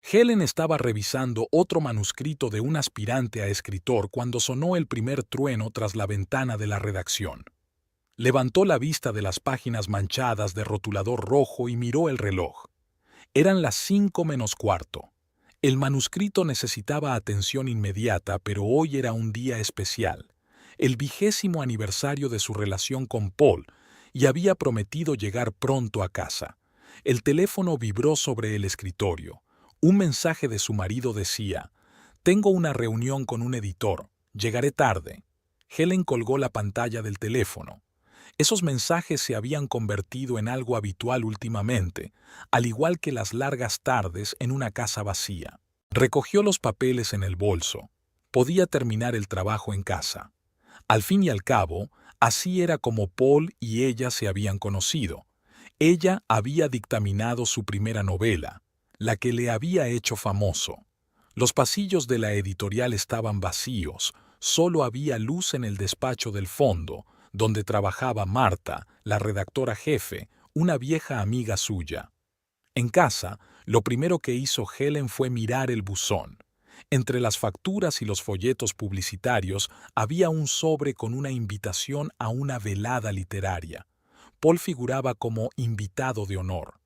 Helen estaba revisando otro manuscrito de un aspirante a escritor cuando sonó el primer trueno tras la ventana de la redacción. Levantó la vista de las páginas manchadas de rotulador rojo y miró el reloj. Eran las 5 menos cuarto. El manuscrito necesitaba atención inmediata, pero hoy era un día especial, el 20º aniversario de su relación con Paul, y había prometido llegar pronto a casa. El teléfono vibró sobre el escritorio. Un mensaje de su marido decía: «Tengo una reunión con un editor. Llegaré tarde». Helen colgó la pantalla del teléfono. Esos mensajes se habían convertido en algo habitual últimamente, al igual que las largas tardes en una casa vacía. Recogió los papeles en el bolso. Podía terminar el trabajo en casa. Al fin y al cabo, así era como Paul y ella se habían conocido. Ella había dictaminado su primera novela, la que le había hecho famoso. Los pasillos de la editorial estaban vacíos, solo había luz en el despacho del fondo, donde trabajaba Marta, la redactora jefe, una vieja amiga suya. En casa, lo primero que hizo Helen fue mirar el buzón. Entre las facturas y los folletos publicitarios había un sobre con una invitación a una velada literaria. Paul figuraba como invitado de honor.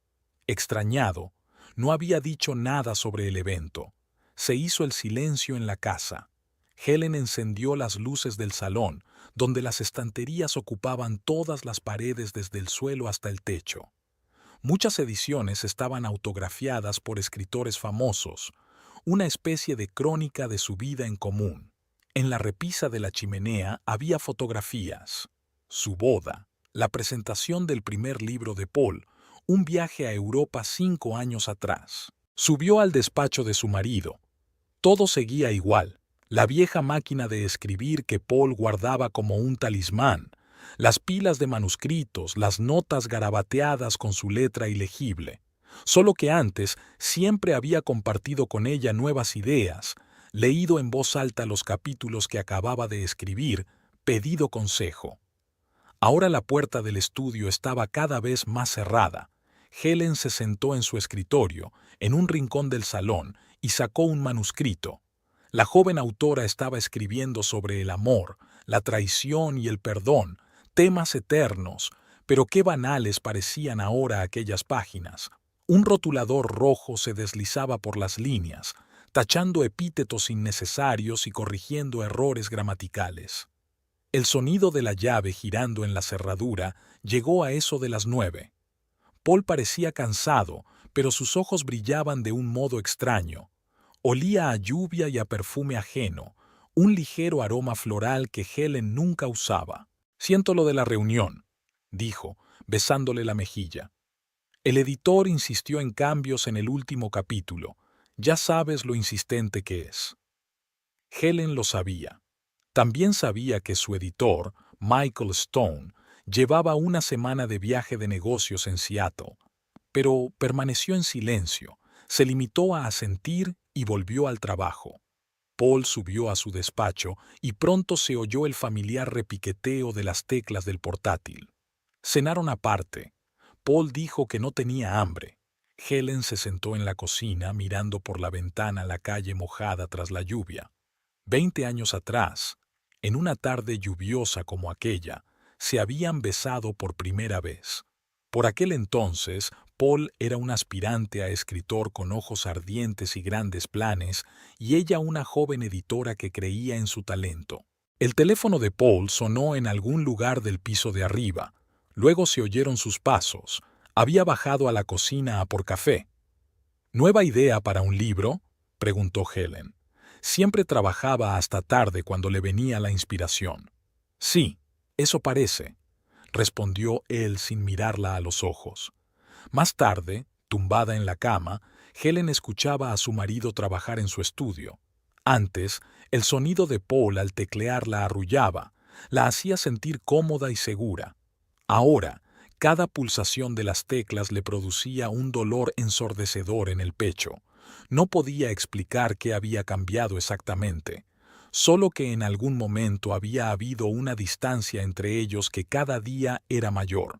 Extrañado, no había dicho nada sobre el evento. Se hizo el silencio en la casa. Helen encendió las luces del salón, donde las estanterías ocupaban todas las paredes desde el suelo hasta el techo. Muchas ediciones estaban autografiadas por escritores famosos, una especie de crónica de su vida en común. En la repisa de la chimenea había fotografías. Su boda, la presentación del primer libro de Paul, un viaje a Europa 5 años atrás. Subió al despacho de su marido. Todo seguía igual. La vieja máquina de escribir que Paul guardaba como un talismán, las pilas de manuscritos, las notas garabateadas con su letra ilegible. Solo que antes siempre había compartido con ella nuevas ideas, leído en voz alta los capítulos que acababa de escribir, pedido consejo. Ahora la puerta del estudio estaba cada vez más cerrada. Helen se sentó en su escritorio, en un rincón del salón, y sacó un manuscrito. La joven autora estaba escribiendo sobre el amor, la traición y el perdón, temas eternos, pero qué banales parecían ahora aquellas páginas. Un rotulador rojo se deslizaba por las líneas, tachando epítetos innecesarios y corrigiendo errores gramaticales. El sonido de la llave girando en la cerradura llegó a eso de las 9. Paul parecía cansado, pero sus ojos brillaban de un modo extraño. Olía a lluvia y a perfume ajeno, un ligero aroma floral que Helen nunca usaba. «Siento lo de la reunión», dijo, besándole la mejilla. «El editor insistió en cambios en el último capítulo. Ya sabes lo insistente que es». Helen lo sabía. También sabía que su editor, Michael Stone, llevaba una semana de viaje de negocios en Seattle, pero permaneció en silencio, se limitó a asentir y volvió al trabajo. Paul subió a su despacho y pronto se oyó el familiar repiqueteo de las teclas del portátil. Cenaron aparte. Paul dijo que no tenía hambre. Helen se sentó en la cocina mirando por la ventana la calle mojada tras la lluvia. 20 años atrás, en una tarde lluviosa como aquella, se habían besado por primera vez. Por aquel entonces, Paul era un aspirante a escritor con ojos ardientes y grandes planes, y ella una joven editora que creía en su talento. El teléfono de Paul sonó en algún lugar del piso de arriba. Luego se oyeron sus pasos. Había bajado a la cocina a por café. «¿Nueva idea para un libro?», preguntó Helen. Siempre trabajaba hasta tarde cuando le venía la inspiración. «Sí, eso parece», respondió él sin mirarla a los ojos. Más tarde, tumbada en la cama, Helen escuchaba a su marido trabajar en su estudio. Antes, el sonido de Paul al teclear la arrullaba, la hacía sentir cómoda y segura. Ahora, cada pulsación de las teclas le producía un dolor ensordecedor en el pecho. No podía explicar qué había cambiado exactamente, solo que en algún momento había habido una distancia entre ellos que cada día era mayor.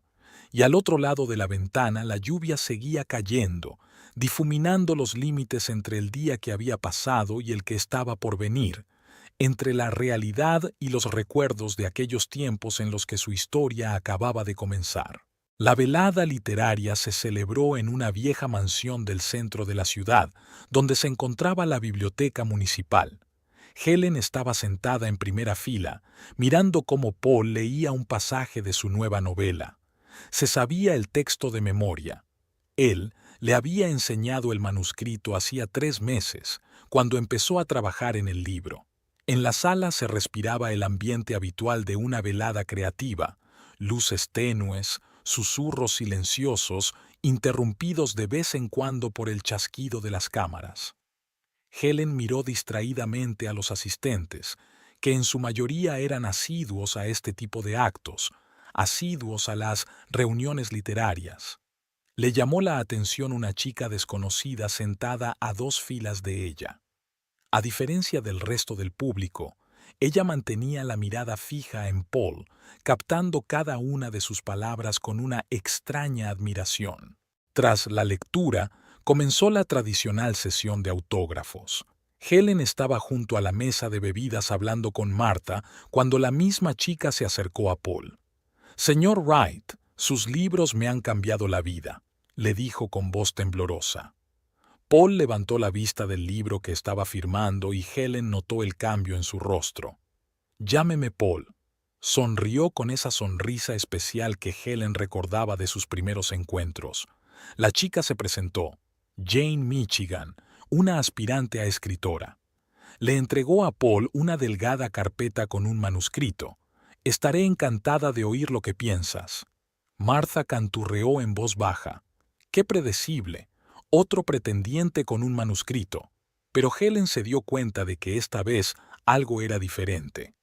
Y al otro lado de la ventana la lluvia seguía cayendo, difuminando los límites entre el día que había pasado y el que estaba por venir, entre la realidad y los recuerdos de aquellos tiempos en los que su historia acababa de comenzar. La velada literaria se celebró en una vieja mansión del centro de la ciudad, donde se encontraba la biblioteca municipal. Helen estaba sentada en primera fila, mirando cómo Paul leía un pasaje de su nueva novela. Se sabía el texto de memoria. Él le había enseñado el manuscrito hacía 3 meses, cuando empezó a trabajar en el libro. En la sala se respiraba el ambiente habitual de una velada creativa, luces tenues, susurros silenciosos, interrumpidos de vez en cuando por el chasquido de las cámaras. Helen miró distraídamente a los asistentes, que en su mayoría eran asiduos a este tipo de actos, asiduos a las reuniones literarias. Le llamó la atención una chica desconocida sentada a 2 filas de ella. A diferencia del resto del público, ella mantenía la mirada fija en Paul, captando cada una de sus palabras con una extraña admiración. Tras la lectura, comenzó la tradicional sesión de autógrafos. Helen estaba junto a la mesa de bebidas hablando con Martha cuando la misma chica se acercó a Paul. «Señor Wright, sus libros me han cambiado la vida», le dijo con voz temblorosa. Paul levantó la vista del libro que estaba firmando y Helen notó el cambio en su rostro. «Llámeme Paul». Sonrió con esa sonrisa especial que Helen recordaba de sus primeros encuentros. La chica se presentó, Jane Michigan, una aspirante a escritora. Le entregó a Paul una delgada carpeta con un manuscrito. «Estaré encantada de oír lo que piensas». Martha canturreó en voz baja. «Qué predecible. Otro pretendiente con un manuscrito». Pero Helen se dio cuenta de que esta vez algo era diferente.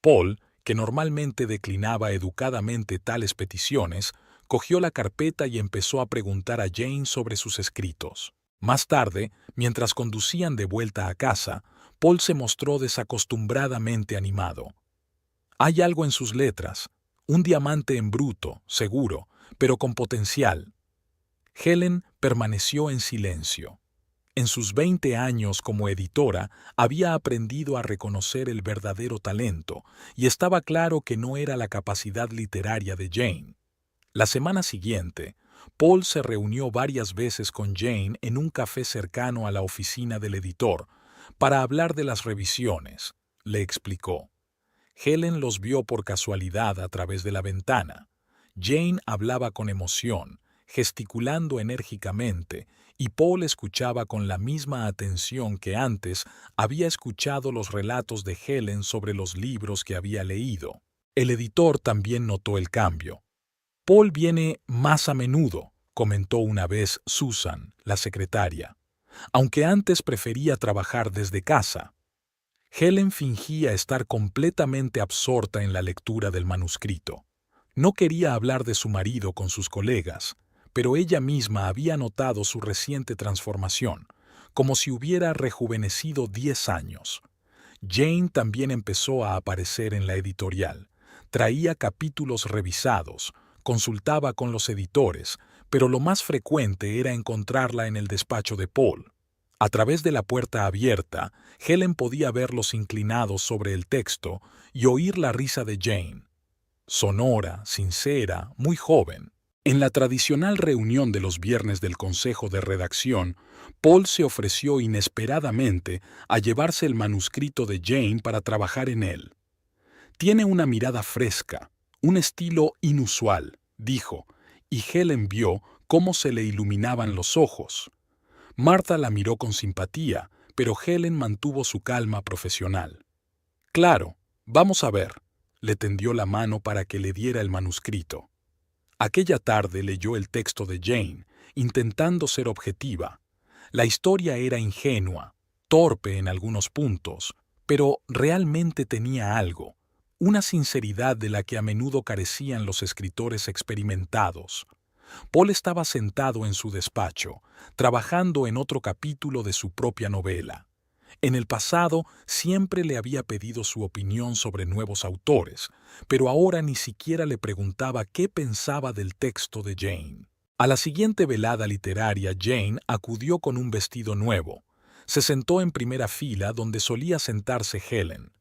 Paul, que normalmente declinaba educadamente tales peticiones, cogió la carpeta y empezó a preguntar a Jane sobre sus escritos. Más tarde, mientras conducían de vuelta a casa, Paul se mostró desacostumbradamente animado. «Hay algo en sus letras, un diamante en bruto, seguro, pero con potencial». Helen permaneció en silencio. En sus 20 años como editora había aprendido a reconocer el verdadero talento y estaba claro que no era la capacidad literaria de Jane. La semana siguiente, Paul se reunió varias veces con Jane en un café cercano a la oficina del editor para hablar de las revisiones, le explicó. Helen los vio por casualidad a través de la ventana. Jane hablaba con emoción, gesticulando enérgicamente, y Paul escuchaba con la misma atención que antes había escuchado los relatos de Helen sobre los libros que había leído. El editor también notó el cambio. «Paul viene más a menudo», comentó una vez Susan, la secretaria, «aunque antes prefería trabajar desde casa». Helen fingía estar completamente absorta en la lectura del manuscrito. No quería hablar de su marido con sus colegas, pero ella misma había notado su reciente transformación, como si hubiera rejuvenecido 10 años. Jane también empezó a aparecer en la editorial. Traía capítulos revisados, consultaba con los editores, pero lo más frecuente era encontrarla en el despacho de Paul. A través de la puerta abierta, Helen podía verlos inclinados sobre el texto y oír la risa de Jane. Sonora, sincera, muy joven. En la tradicional reunión de los viernes del consejo de redacción, Paul se ofreció inesperadamente a llevarse el manuscrito de Jane para trabajar en él. «Tiene una mirada fresca, un estilo inusual», dijo, y Helen vio cómo se le iluminaban los ojos. Martha la miró con simpatía, pero Helen mantuvo su calma profesional. «Claro, vamos a ver», le tendió la mano para que le diera el manuscrito. Aquella tarde leyó el texto de Jane, intentando ser objetiva. La historia era ingenua, torpe en algunos puntos, pero realmente tenía algo, una sinceridad de la que a menudo carecían los escritores experimentados. Paul estaba sentado en su despacho, trabajando en otro capítulo de su propia novela. En el pasado siempre le había pedido su opinión sobre nuevos autores, pero ahora ni siquiera le preguntaba qué pensaba del texto de Jane. A la siguiente velada literaria, Jane acudió con un vestido nuevo. Se sentó en primera fila donde solía sentarse Helen.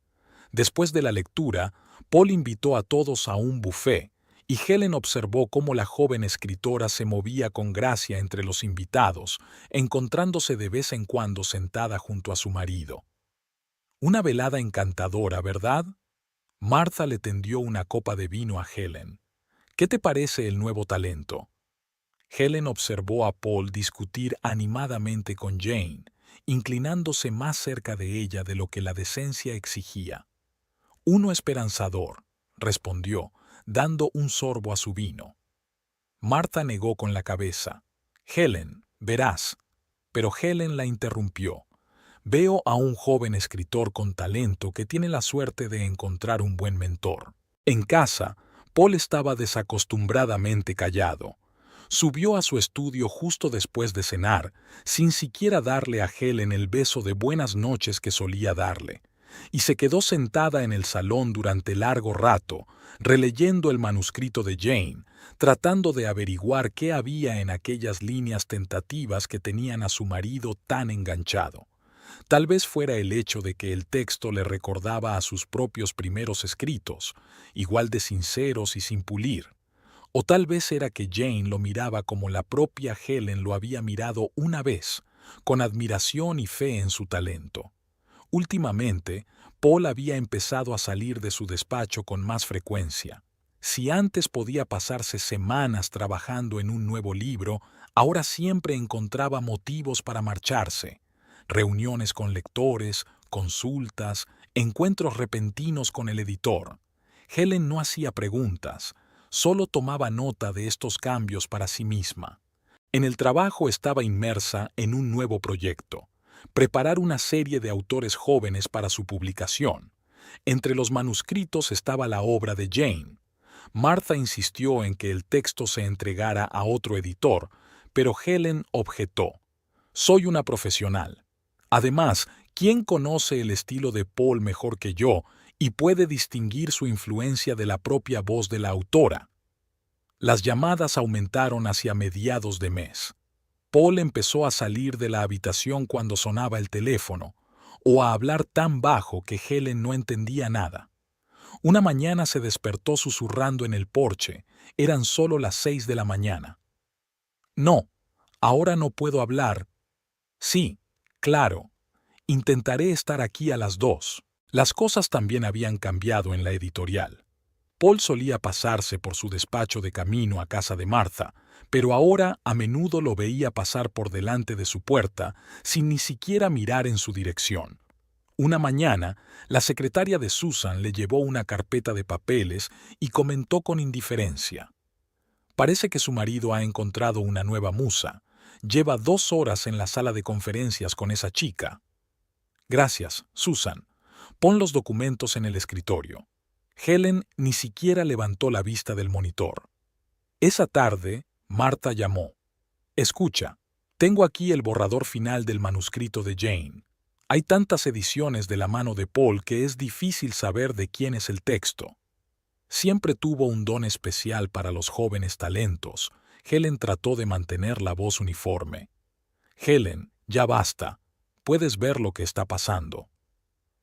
Después de la lectura, Paul invitó a todos a un buffet, y Helen observó cómo la joven escritora se movía con gracia entre los invitados, encontrándose de vez en cuando sentada junto a su marido. Una velada encantadora, ¿verdad? Martha le tendió una copa de vino a Helen. ¿Qué te parece el nuevo talento? Helen observó a Paul discutir animadamente con Jane, inclinándose más cerca de ella de lo que la decencia exigía. Uno esperanzador, respondió, dando un sorbo a su vino. Martha negó con la cabeza. Helen, verás. Pero Helen la interrumpió. Veo a un joven escritor con talento que tiene la suerte de encontrar un buen mentor. En casa, Paul estaba desacostumbradamente callado. Subió a su estudio justo después de cenar, sin siquiera darle a Helen el beso de buenas noches que solía darle, y se quedó sentada en el salón durante largo rato, releyendo el manuscrito de Jane, tratando de averiguar qué había en aquellas líneas tentativas que tenían a su marido tan enganchado. Tal vez fuera el hecho de que el texto le recordaba a sus propios primeros escritos, igual de sinceros y sin pulir. O tal vez era que Jane lo miraba como la propia Helen lo había mirado una vez, con admiración y fe en su talento. Últimamente, Paul había empezado a salir de su despacho con más frecuencia. Si antes podía pasarse semanas trabajando en un nuevo libro, ahora siempre encontraba motivos para marcharse. Reuniones con lectores, consultas, encuentros repentinos con el editor. Helen no hacía preguntas, solo tomaba nota de estos cambios para sí misma. En el trabajo estaba inmersa en un nuevo proyecto: preparar una serie de autores jóvenes para su publicación. Entre los manuscritos estaba la obra de Jane. Martha insistió en que el texto se entregara a otro editor, pero Helen objetó. Soy una profesional. Además, ¿quién conoce el estilo de Paul mejor que yo y puede distinguir su influencia de la propia voz de la autora? Las llamadas aumentaron hacia mediados de mes. Paul empezó a salir de la habitación cuando sonaba el teléfono, o a hablar tan bajo que Helen no entendía nada. Una mañana se despertó susurrando en el porche. Eran solo las 6 de la mañana. No, ahora no puedo hablar. Sí, claro. Intentaré estar aquí a las 2. Las cosas también habían cambiado en la editorial. Paul solía pasarse por su despacho de camino a casa de Martha, pero ahora a menudo lo veía pasar por delante de su puerta sin ni siquiera mirar en su dirección. Una mañana, la secretaria de Susan le llevó una carpeta de papeles y comentó con indiferencia. Parece que su marido ha encontrado una nueva musa. Lleva 2 horas en la sala de conferencias con esa chica. Gracias, Susan. Pon los documentos en el escritorio. Helen ni siquiera levantó la vista del monitor. Esa tarde, Martha llamó. Escucha, tengo aquí el borrador final del manuscrito de Jane. Hay tantas ediciones de la mano de Paul que es difícil saber de quién es el texto. Siempre tuvo un don especial para los jóvenes talentos. Helen trató de mantener la voz uniforme. Helen, ya basta. Puedes ver lo que está pasando.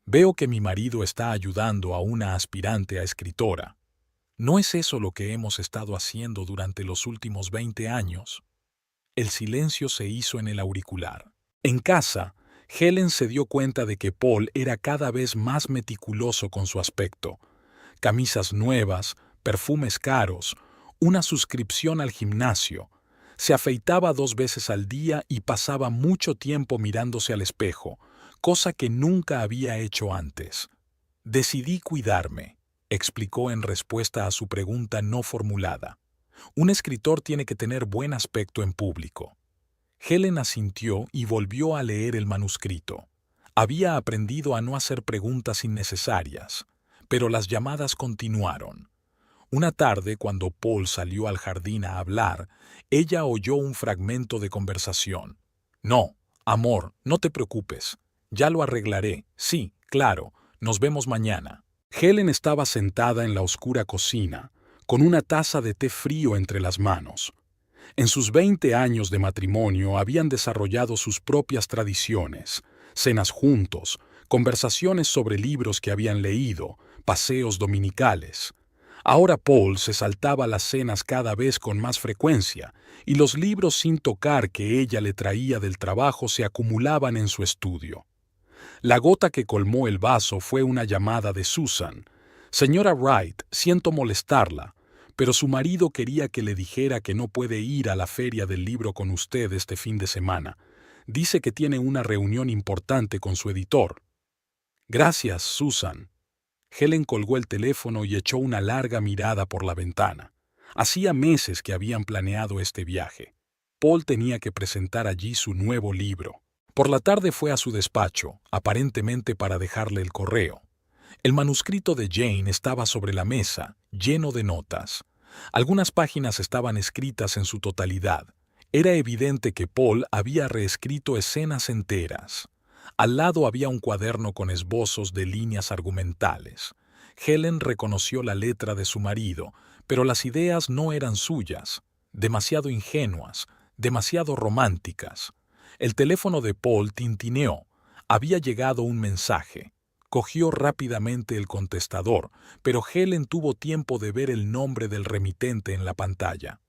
Veo que mi marido está ayudando a una aspirante a escritora. ¿No es eso lo que hemos estado haciendo durante los últimos 20 años? El silencio se hizo en el auricular. En casa, Helen se dio cuenta de que Paul era cada vez más meticuloso con su aspecto. Camisas nuevas, perfumes caros, una suscripción al gimnasio. Se afeitaba 2 veces al día y pasaba mucho tiempo mirándose al espejo, cosa que nunca había hecho antes. Decidí cuidarme, explicó en respuesta a su pregunta no formulada. Un escritor tiene que tener buen aspecto en público. Helen asintió y volvió a leer el manuscrito. Había aprendido a no hacer preguntas innecesarias, pero las llamadas continuaron. Una tarde, cuando Paul salió al jardín a hablar, ella oyó un fragmento de conversación. No, amor, no te preocupes. Ya lo arreglaré. Sí, claro. Nos vemos mañana. Helen estaba sentada en la oscura cocina, con una taza de té frío entre las manos. En sus 20 años de matrimonio habían desarrollado sus propias tradiciones, cenas juntos, conversaciones sobre libros que habían leído, paseos dominicales. Ahora Paul se saltaba las cenas cada vez con más frecuencia, y los libros sin tocar que ella le traía del trabajo se acumulaban en su estudio. La gota que colmó el vaso fue una llamada de Susan. Señora Wright, siento molestarla, pero su marido quería que le dijera que no puede ir a la feria del libro con usted este fin de semana. Dice que tiene una reunión importante con su editor. Gracias, Susan. Helen colgó el teléfono y echó una larga mirada por la ventana. Hacía meses que habían planeado este viaje. Paul tenía que presentar allí su nuevo libro. Por la tarde fue a su despacho, aparentemente para dejarle el correo. El manuscrito de Jane estaba sobre la mesa, lleno de notas. Algunas páginas estaban escritas en su totalidad. Era evidente que Paul había reescrito escenas enteras. Al lado había un cuaderno con esbozos de líneas argumentales. Helen reconoció la letra de su marido, pero las ideas no eran suyas, demasiado ingenuas, demasiado románticas. El teléfono de Paul tintineó. Había llegado un mensaje. Cogió rápidamente el contestador, pero Helen tuvo tiempo de ver el nombre del remitente en la pantalla.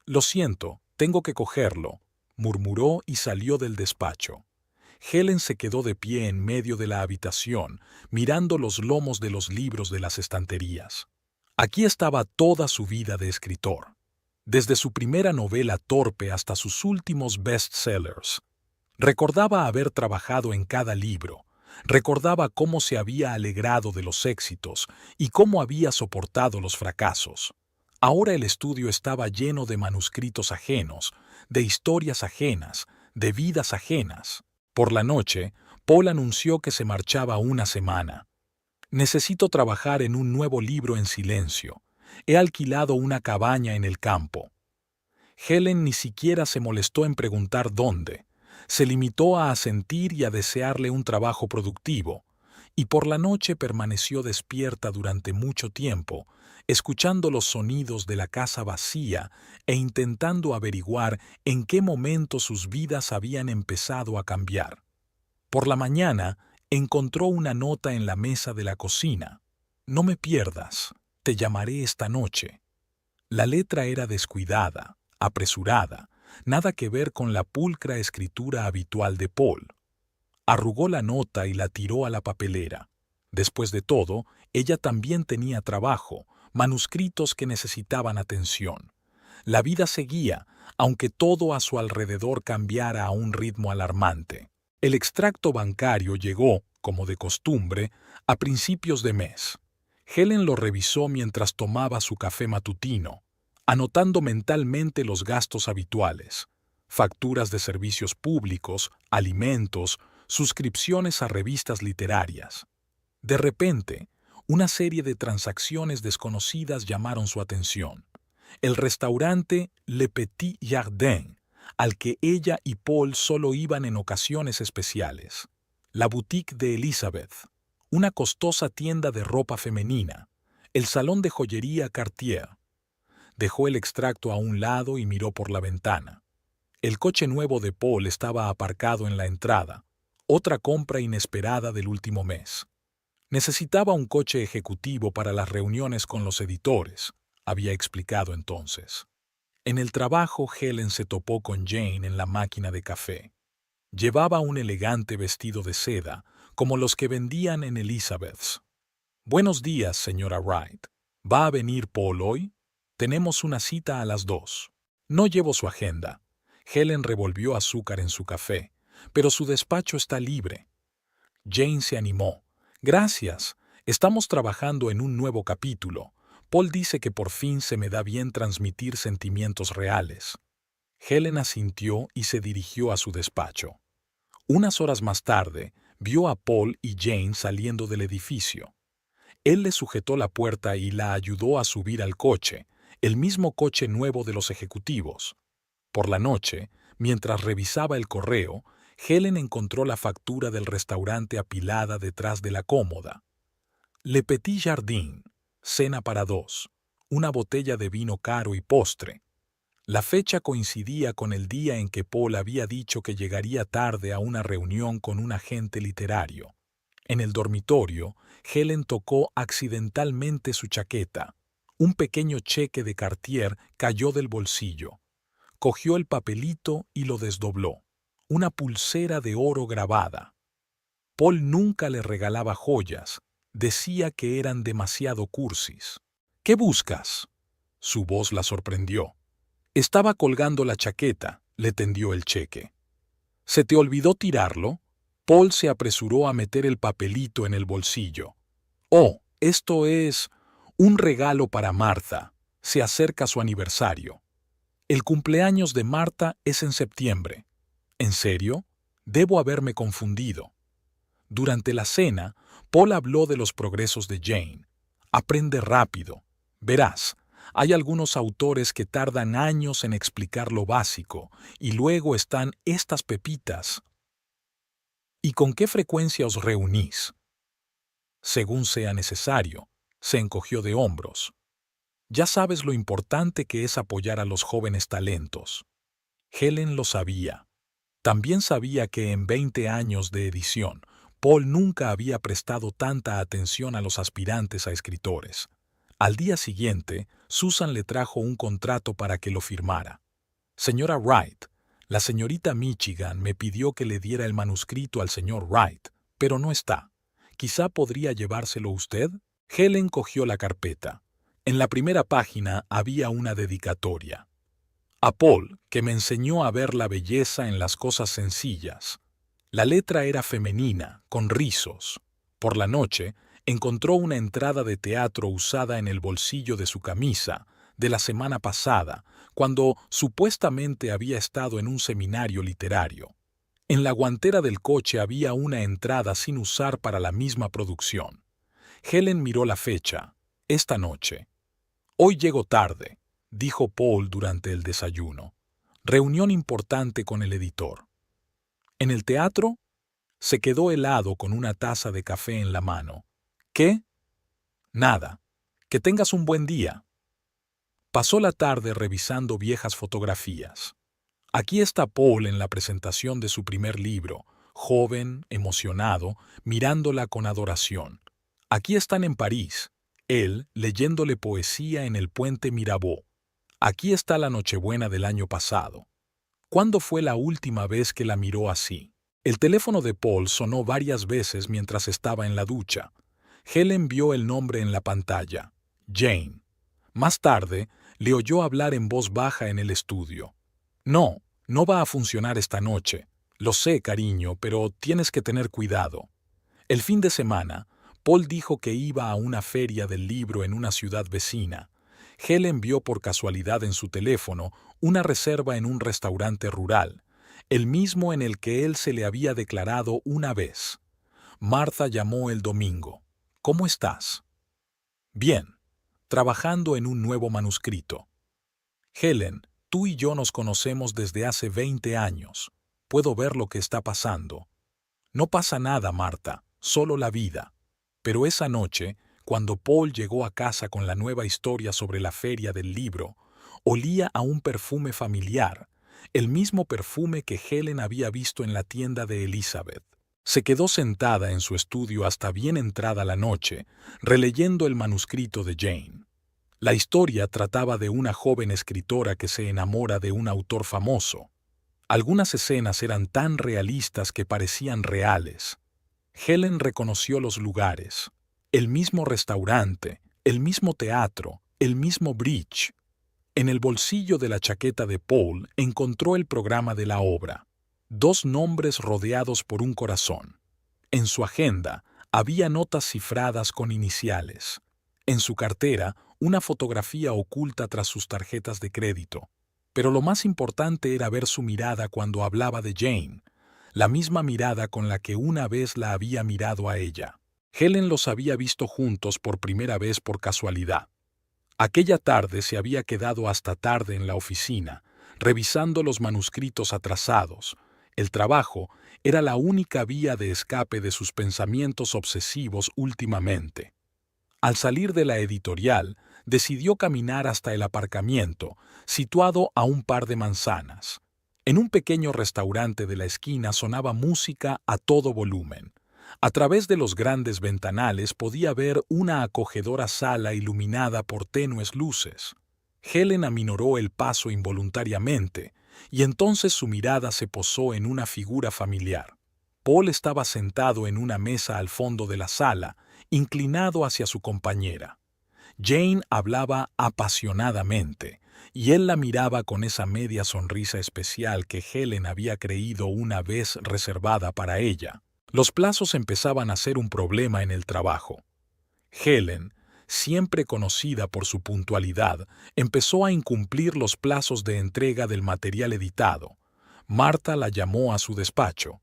«Lo siento, tengo que cogerlo», murmuró y salió del despacho. Helen se quedó de pie en medio de la habitación, mirando los lomos de los libros de las estanterías. Aquí estaba toda su vida de escritor, desde su primera novela torpe hasta sus últimos bestsellers. Recordaba haber trabajado en cada libro, recordaba cómo se había alegrado de los éxitos y cómo había soportado los fracasos. Ahora el estudio estaba lleno de manuscritos ajenos, de historias ajenas, de vidas ajenas. Por la noche, Paul anunció que se marchaba una semana. «Necesito trabajar en un nuevo libro en silencio. He alquilado una cabaña en el campo». Helen ni siquiera se molestó en preguntar dónde. Se limitó a asentir y a desearle un trabajo productivo, y por la noche permaneció despierta durante mucho tiempo, escuchando los sonidos de la casa vacía e intentando averiguar en qué momento sus vidas habían empezado a cambiar. Por la mañana, encontró una nota en la mesa de la cocina. «No me pierdas, te llamaré esta noche». La letra era descuidada, apresurada, nada que ver con la pulcra escritura habitual de Paul. Arrugó la nota y la tiró a la papelera. Después de todo, ella también tenía trabajo, manuscritos que necesitaban atención. La vida seguía, aunque todo a su alrededor cambiara a un ritmo alarmante. El extracto bancario llegó, como de costumbre, a principios de mes. Helen lo revisó mientras tomaba su café matutino, anotando mentalmente los gastos habituales: facturas de servicios públicos, alimentos, suscripciones a revistas literarias. De repente, una serie de transacciones desconocidas llamaron su atención. El restaurante Le Petit Jardin, al que ella y Paul solo iban en ocasiones especiales. La boutique de Elizabeth, una costosa tienda de ropa femenina. El salón de joyería Cartier. Dejó el extracto a un lado y miró por la ventana. El coche nuevo de Paul estaba aparcado en la entrada, otra compra inesperada del último mes. Necesitaba un coche ejecutivo para las reuniones con los editores, había explicado entonces. En el trabajo, Helen se topó con Jane en la máquina de café. Llevaba un elegante vestido de seda, como los que vendían en Elizabeth's. «Buenos días, señora Wright. ¿Va a venir Paul hoy? Tenemos una cita a las 2. No llevo su agenda». Helen revolvió azúcar en su café, «pero su despacho está libre». Jane se animó. «Gracias. Estamos trabajando en un nuevo capítulo. Paul dice que por fin se me da bien transmitir sentimientos reales». Helen asintió y se dirigió a su despacho. Unas horas más tarde, vio a Paul y Jane saliendo del edificio. Él le sujetó la puerta y la ayudó a subir al coche, el mismo coche nuevo de los ejecutivos. Por la noche, mientras revisaba el correo, Helen encontró la factura del restaurante apilada detrás de la cómoda. Le Petit Jardin, cena para 2, una botella de vino caro y postre. La fecha coincidía con el día en que Paul había dicho que llegaría tarde a una reunión con un agente literario. En el dormitorio, Helen tocó accidentalmente su chaqueta. Un pequeño cheque de Cartier cayó del bolsillo. Cogió el papelito y lo desdobló. Una pulsera de oro grabada. Paul nunca le regalaba joyas. Decía que eran demasiado cursis. ¿Qué buscas? Su voz la sorprendió. Estaba colgando la chaqueta, le tendió el cheque. ¿Se te olvidó tirarlo? Paul se apresuró a meter el papelito en el bolsillo. Oh, esto es un regalo para Martha. Se acerca su aniversario. El cumpleaños de Martha es en septiembre. ¿En serio? Debo haberme confundido. Durante la cena, Paul habló de los progresos de Jane. Aprende rápido. Verás, hay algunos autores que tardan años en explicar lo básico, y luego están estas pepitas. ¿Y con qué frecuencia os reunís? Según sea necesario, se encogió de hombros. Ya sabes lo importante que es apoyar a los jóvenes talentos. Helen lo sabía. También sabía que en 20 años de edición, Paul nunca había prestado tanta atención a los aspirantes a escritores. Al día siguiente, Susan le trajo un contrato para que lo firmara. Señora Wright, la señorita Michigan me pidió que le diera el manuscrito al señor Wright, pero no está. ¿Quizá podría llevárselo usted? Helen cogió la carpeta. En la primera página había una dedicatoria. A Paul, que me enseñó a ver la belleza en las cosas sencillas. La letra era femenina, con rizos. Por la noche, encontró una entrada de teatro usada en el bolsillo de su camisa, de la semana pasada, cuando supuestamente había estado en un seminario literario. En la guantera del coche había una entrada sin usar para la misma producción. Helen miró la fecha. Esta noche. Hoy llego tarde, dijo Paul durante el desayuno. Reunión importante con el editor. En el teatro, se quedó helado con una taza de café en la mano. ¿Qué? Nada. Que tengas un buen día. Pasó la tarde revisando viejas fotografías. Aquí está Paul en la presentación de su primer libro, joven, emocionado, mirándola con adoración. Aquí están en París, él leyéndole poesía en el puente Mirabeau. Aquí está la Nochebuena del año pasado. ¿Cuándo fue la última vez que la miró así? El teléfono de Paul sonó varias veces mientras estaba en la ducha. Helen vio el nombre en la pantalla. Jane. Más tarde, le oyó hablar en voz baja en el estudio. No, no va a funcionar esta noche. Lo sé, cariño, pero tienes que tener cuidado. El fin de semana, Paul dijo que iba a una feria del libro en una ciudad vecina. Helen vio por casualidad en su teléfono una reserva en un restaurante rural, el mismo en el que él se le había declarado una vez. Martha llamó el domingo. ¿Cómo estás? Bien, trabajando en un nuevo manuscrito. Helen, tú y yo nos conocemos desde hace 20 años. Puedo ver lo que está pasando. No pasa nada, Martha, solo la vida. Pero esa noche, cuando Paul llegó a casa con la nueva historia sobre la feria del libro, olía a un perfume familiar, el mismo perfume que Helen había visto en la tienda de Elizabeth. Se quedó sentada en su estudio hasta bien entrada la noche, releyendo el manuscrito de Jane. La historia trataba de una joven escritora que se enamora de un autor famoso. Algunas escenas eran tan realistas que parecían reales. Helen reconoció los lugares, el mismo restaurante, el mismo teatro, el mismo bridge. En el bolsillo de la chaqueta de Paul encontró el programa de la obra. 2 nombres rodeados por un corazón. En su agenda había notas cifradas con iniciales. En su cartera, una fotografía oculta tras sus tarjetas de crédito. Pero lo más importante era ver su mirada cuando hablaba de Jane, la misma mirada con la que una vez la había mirado a ella. Helen los había visto juntos por primera vez por casualidad. Aquella tarde se había quedado hasta tarde en la oficina, revisando los manuscritos atrasados. El trabajo era la única vía de escape de sus pensamientos obsesivos últimamente. Al salir de la editorial, decidió caminar hasta el aparcamiento, situado a un par de manzanas. En un pequeño restaurante de la esquina sonaba música a todo volumen. A través de los grandes ventanales podía ver una acogedora sala iluminada por tenues luces. Helen aminoró el paso involuntariamente, y entonces su mirada se posó en una figura familiar. Paul estaba sentado en una mesa al fondo de la sala, inclinado hacia su compañera. Jane hablaba apasionadamente, y él la miraba con esa media sonrisa especial que Helen había creído una vez reservada para ella. Los plazos empezaban a ser un problema en el trabajo. Helen, siempre conocida por su puntualidad, empezó a incumplir los plazos de entrega del material editado. Marta la llamó a su despacho.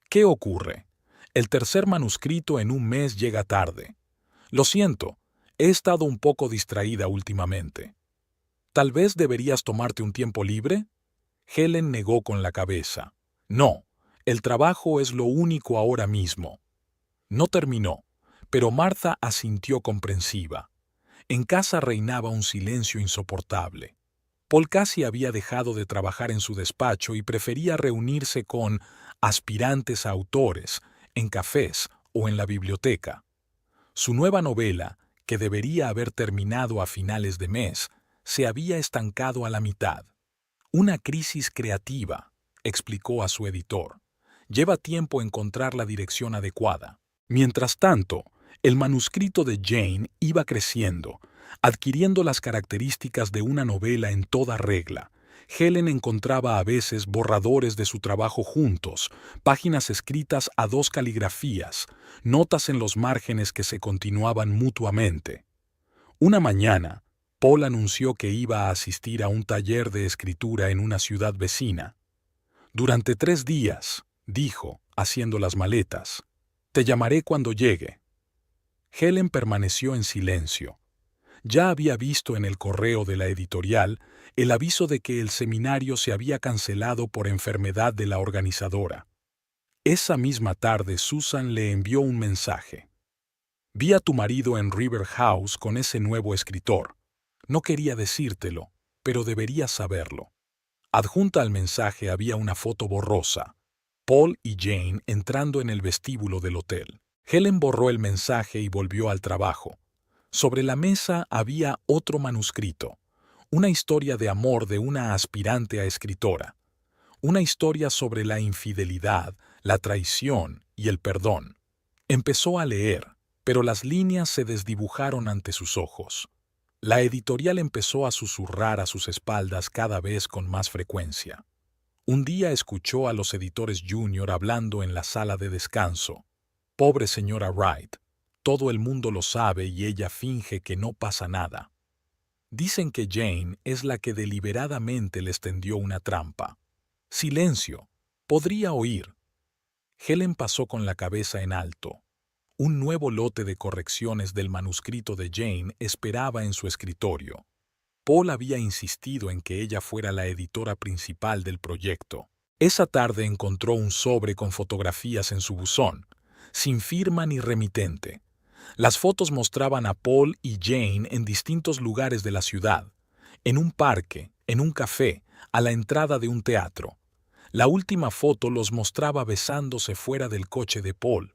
¿Qué ocurre? El tercer manuscrito en un mes llega tarde. Lo siento, he estado un poco distraída últimamente. ¿Tal vez deberías tomarte un tiempo libre? Helen negó con la cabeza. No, el trabajo es lo único ahora mismo. No terminó, pero Martha asintió comprensiva. En casa reinaba un silencio insoportable. Paul casi había dejado de trabajar en su despacho y prefería reunirse con aspirantes a autores, en cafés o en la biblioteca. Su nueva novela, que debería haber terminado a finales de mes, se había estancado a la mitad. Una crisis creativa, explicó a su editor. Lleva tiempo encontrar la dirección adecuada. Mientras tanto, el manuscrito de Jane iba creciendo, adquiriendo las características de una novela en toda regla. Helen encontraba a veces borradores de su trabajo juntos, páginas escritas a dos caligrafías, notas en los márgenes que se continuaban mutuamente. Una mañana, Paul anunció que iba a asistir a un taller de escritura en una ciudad vecina. Durante 3 días, dijo, haciendo las maletas. Te llamaré cuando llegue. Helen permaneció en silencio. Ya había visto en el correo de la editorial el aviso de que el seminario se había cancelado por enfermedad de la organizadora. Esa misma tarde Susan le envió un mensaje. Vi a tu marido en River House con ese nuevo escritor. No quería decírtelo, pero deberías saberlo. Adjunta al mensaje había una foto borrosa. Paul y Jane entrando en el vestíbulo del hotel. Helen borró el mensaje y volvió al trabajo. Sobre la mesa había otro manuscrito, una historia de amor de una aspirante a escritora, una historia sobre la infidelidad, la traición y el perdón. Empezó a leer, pero las líneas se desdibujaron ante sus ojos. La editorial empezó a susurrar a sus espaldas cada vez con más frecuencia. Un día escuchó a los editores junior hablando en la sala de descanso. Pobre señora Wright, todo el mundo lo sabe y ella finge que no pasa nada. Dicen que Jane es la que deliberadamente les tendió una trampa. Silencio, podría oír. Helen pasó con la cabeza en alto. Un nuevo lote de correcciones del manuscrito de Jane esperaba en su escritorio. Paul había insistido en que ella fuera la editora principal del proyecto. Esa tarde encontró un sobre con fotografías en su buzón, sin firma ni remitente. Las fotos mostraban a Paul y Jane en distintos lugares de la ciudad, en un parque, en un café, a la entrada de un teatro. La última foto los mostraba besándose fuera del coche de Paul.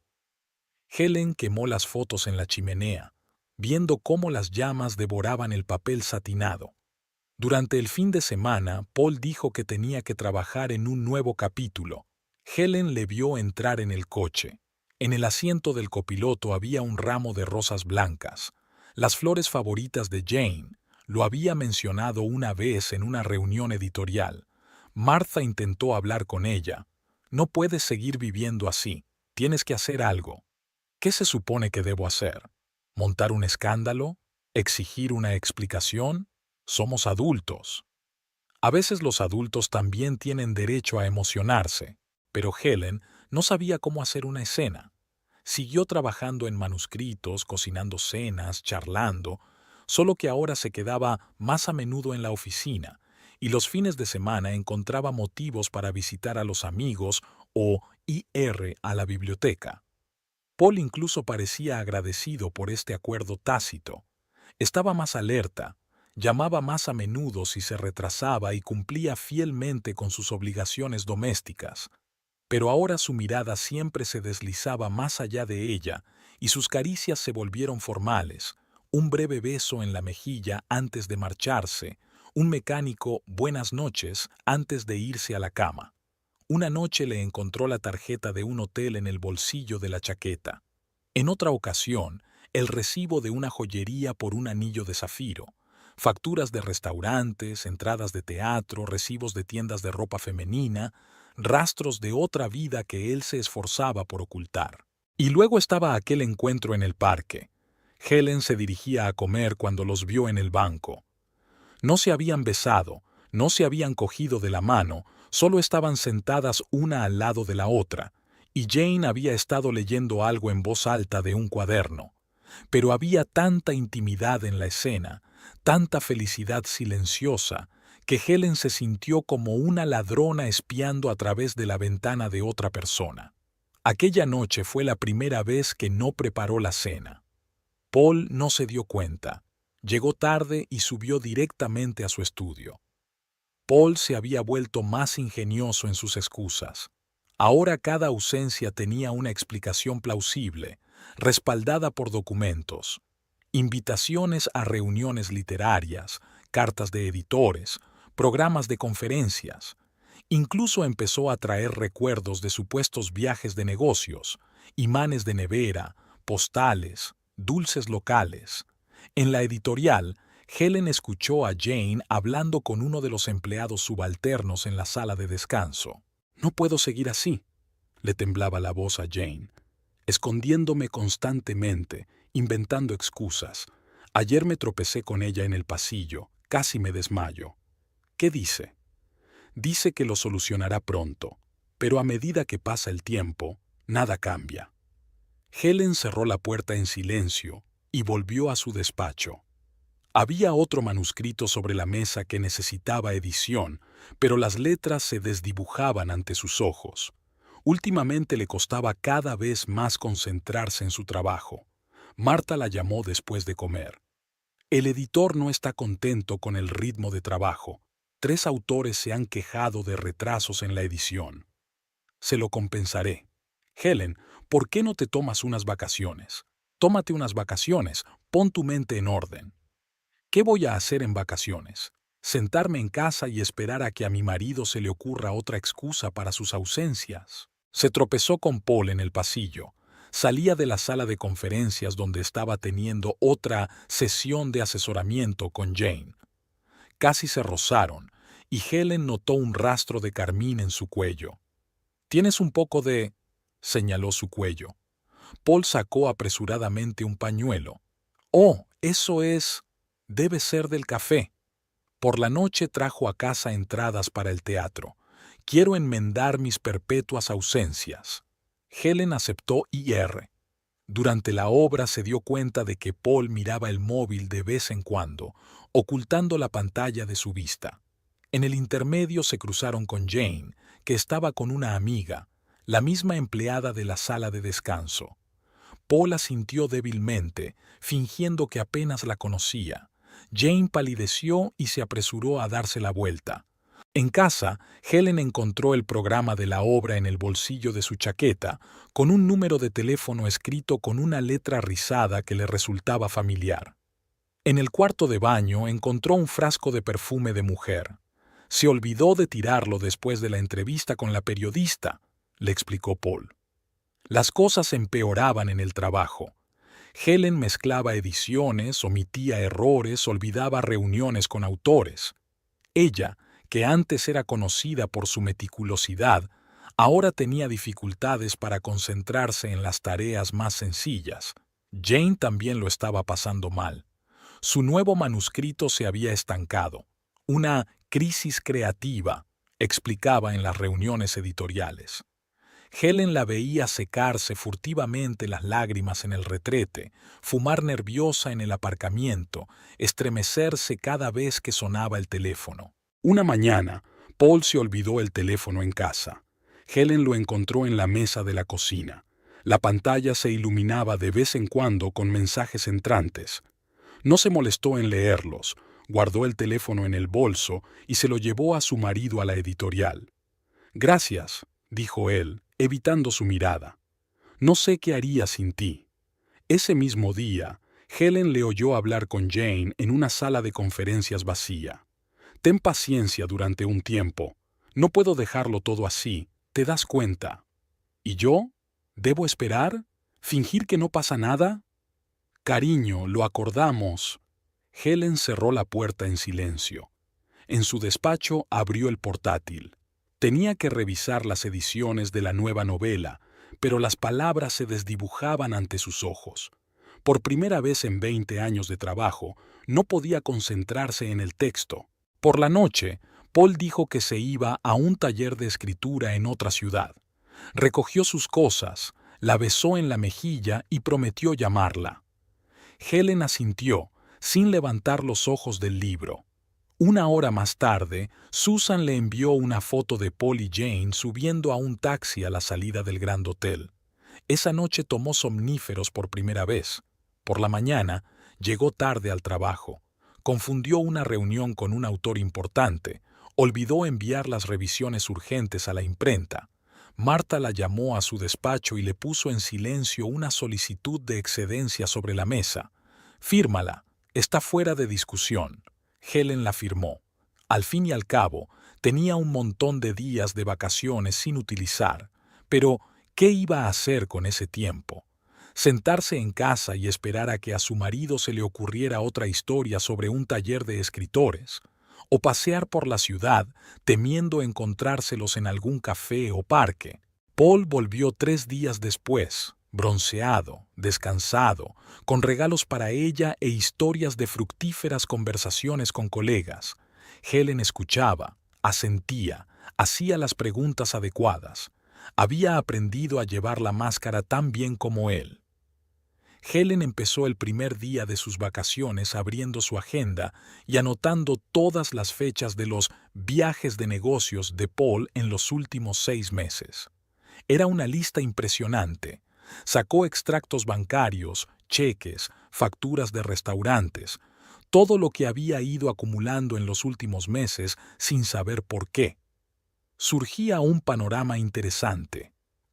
Helen quemó las fotos en la chimenea, viendo cómo las llamas devoraban el papel satinado. Durante el fin de semana, Paul dijo que tenía que trabajar en un nuevo capítulo. Helen le vio entrar en el coche. En el asiento del copiloto había un ramo de rosas blancas, las flores favoritas de Jane. Lo había mencionado una vez en una reunión editorial. Martha intentó hablar con ella. No puedes seguir viviendo así. Tienes que hacer algo. ¿Qué se supone que debo hacer? ¿Montar un escándalo? ¿Exigir una explicación? Somos adultos. A veces los adultos también tienen derecho a emocionarse, pero Helen no sabía cómo hacer una escena. Siguió trabajando en manuscritos, cocinando cenas, charlando, solo que ahora se quedaba más a menudo en la oficina, y los fines de semana encontraba motivos para visitar a los amigos o ir a la biblioteca. Paul incluso parecía agradecido por este acuerdo tácito. Estaba más alerta, llamaba más a menudo si se retrasaba y cumplía fielmente con sus obligaciones domésticas. Pero ahora su mirada siempre se deslizaba más allá de ella y sus caricias se volvieron formales, un breve beso en la mejilla antes de marcharse, un mecánico buenas noches antes de irse a la cama. Una noche le encontró la tarjeta de un hotel en el bolsillo de la chaqueta. En otra ocasión, el recibo de una joyería por un anillo de zafiro, facturas de restaurantes, entradas de teatro, recibos de tiendas de ropa femenina, rastros de otra vida que él se esforzaba por ocultar. Y luego estaba aquel encuentro en el parque. Helen se dirigía a comer cuando los vio en el banco. No se habían besado, no se habían cogido de la mano, solo estaban sentadas una al lado de la otra, y Jane había estado leyendo algo en voz alta de un cuaderno. Pero había tanta intimidad en la escena, tanta felicidad silenciosa, que Helen se sintió como una ladrona espiando a través de la ventana de otra persona. Aquella noche fue la primera vez que no preparó la cena. Paul no se dio cuenta. Llegó tarde y subió directamente a su estudio. Paul se había vuelto más ingenioso en sus excusas. Ahora cada ausencia tenía una explicación plausible, respaldada por documentos, invitaciones a reuniones literarias, cartas de editores, programas de conferencias. Incluso empezó a traer recuerdos de supuestos viajes de negocios, imanes de nevera, postales, dulces locales. En la editorial, Helen escuchó a Jane hablando con uno de los empleados subalternos en la sala de descanso. «No puedo seguir así», le temblaba la voz a Jane, escondiéndome constantemente, inventando excusas. Ayer me tropecé con ella en el pasillo, casi me desmayo. ¿Qué dice? Dice que lo solucionará pronto, pero a medida que pasa el tiempo, nada cambia. Helen cerró la puerta en silencio y volvió a su despacho. Había otro manuscrito sobre la mesa que necesitaba edición, pero las letras se desdibujaban ante sus ojos. Últimamente le costaba cada vez más concentrarse en su trabajo. Marta la llamó después de comer. El editor no está contento con el ritmo de trabajo. 3 autores se han quejado de retrasos en la edición. Se lo compensaré. Helen, ¿por qué no te tomas unas vacaciones? Tómate unas vacaciones, pon tu mente en orden. ¿Qué voy a hacer en vacaciones? ¿Sentarme en casa y esperar a que a mi marido se le ocurra otra excusa para sus ausencias? Se tropezó con Paul en el pasillo. Salía de la sala de conferencias donde estaba teniendo otra sesión de asesoramiento con Jane. Casi se rozaron, y Helen notó un rastro de carmín en su cuello. «Tienes un poco de...», señaló su cuello. Paul sacó apresuradamente un pañuelo. «Oh, eso es... debe ser del café». Por la noche trajo a casa entradas para el teatro. «Quiero enmendar mis perpetuas ausencias». Helen aceptó IR. Durante la obra se dio cuenta de que Paul miraba el móvil de vez en cuando, ocultando la pantalla de su vista. En el intermedio se cruzaron con Jane, que estaba con una amiga, la misma empleada de la sala de descanso. Paul asintió débilmente, fingiendo que apenas la conocía. Jane palideció y se apresuró a darse la vuelta. En casa, Helen encontró el programa de la obra en el bolsillo de su chaqueta, con un número de teléfono escrito con una letra rizada que le resultaba familiar. En el cuarto de baño encontró un frasco de perfume de mujer. Se olvidó de tirarlo después de la entrevista con la periodista, le explicó Paul. Las cosas empeoraban en el trabajo. Helen mezclaba ediciones, omitía errores, olvidaba reuniones con autores. Ella, que antes era conocida por su meticulosidad, ahora tenía dificultades para concentrarse en las tareas más sencillas. Jane también lo estaba pasando mal. Su nuevo manuscrito se había estancado. Una crisis creativa, explicaba en las reuniones editoriales. Helen la veía secarse furtivamente las lágrimas en el retrete, fumar nerviosa en el aparcamiento, estremecerse cada vez que sonaba el teléfono. Una mañana, Paul se olvidó el teléfono en casa. Helen lo encontró en la mesa de la cocina. La pantalla se iluminaba de vez en cuando con mensajes entrantes. No se molestó en leerlos, guardó el teléfono en el bolso y se lo llevó a su marido a la editorial. «Gracias», dijo él, evitando su mirada. «No sé qué haría sin ti». Ese mismo día, Helen le oyó hablar con Jane en una sala de conferencias vacía. «Ten paciencia durante un tiempo. No puedo dejarlo todo así, ¿te das cuenta?» «¿Y yo? ¿Debo esperar? ¿Fingir que no pasa nada?» «Cariño, lo acordamos». Helen cerró la puerta en silencio. En su despacho abrió el portátil. Tenía que revisar las ediciones de la nueva novela, pero las palabras se desdibujaban ante sus ojos. Por primera vez en 20 años de trabajo, no podía concentrarse en el texto. Por la noche, Paul dijo que se iba a un taller de escritura en otra ciudad. Recogió sus cosas, la besó en la mejilla y prometió llamarla. Helen asintió, sin levantar los ojos del libro. Una hora más tarde, Susan le envió una foto de Paul y Jane subiendo a un taxi a la salida del Grand Hotel. Esa noche tomó somníferos por primera vez. Por la mañana, llegó tarde al trabajo. Confundió una reunión con un autor importante. Olvidó enviar las revisiones urgentes a la imprenta. Marta la llamó a su despacho y le puso en silencio una solicitud de excedencia sobre la mesa. «Fírmala, está fuera de discusión». Helen la firmó. Al fin y al cabo, tenía un montón de días de vacaciones sin utilizar. Pero, ¿qué iba a hacer con ese tiempo? ¿Sentarse en casa y esperar a que a su marido se le ocurriera otra historia sobre un taller de escritores? ¿O pasear por la ciudad temiendo encontrárselos en algún café o parque? Paul volvió 3 días después, bronceado, descansado, con regalos para ella e historias de fructíferas conversaciones con colegas. Helen escuchaba, asentía, hacía las preguntas adecuadas. Había aprendido a llevar la máscara tan bien como él. Helen empezó el primer día de sus vacaciones abriendo su agenda y anotando todas las fechas de los viajes de negocios de Paul en los últimos 6 meses. Era una lista impresionante. Sacó extractos bancarios, cheques, facturas de restaurantes, todo lo que había ido acumulando en los últimos meses sin saber por qué. Surgía un panorama interesante.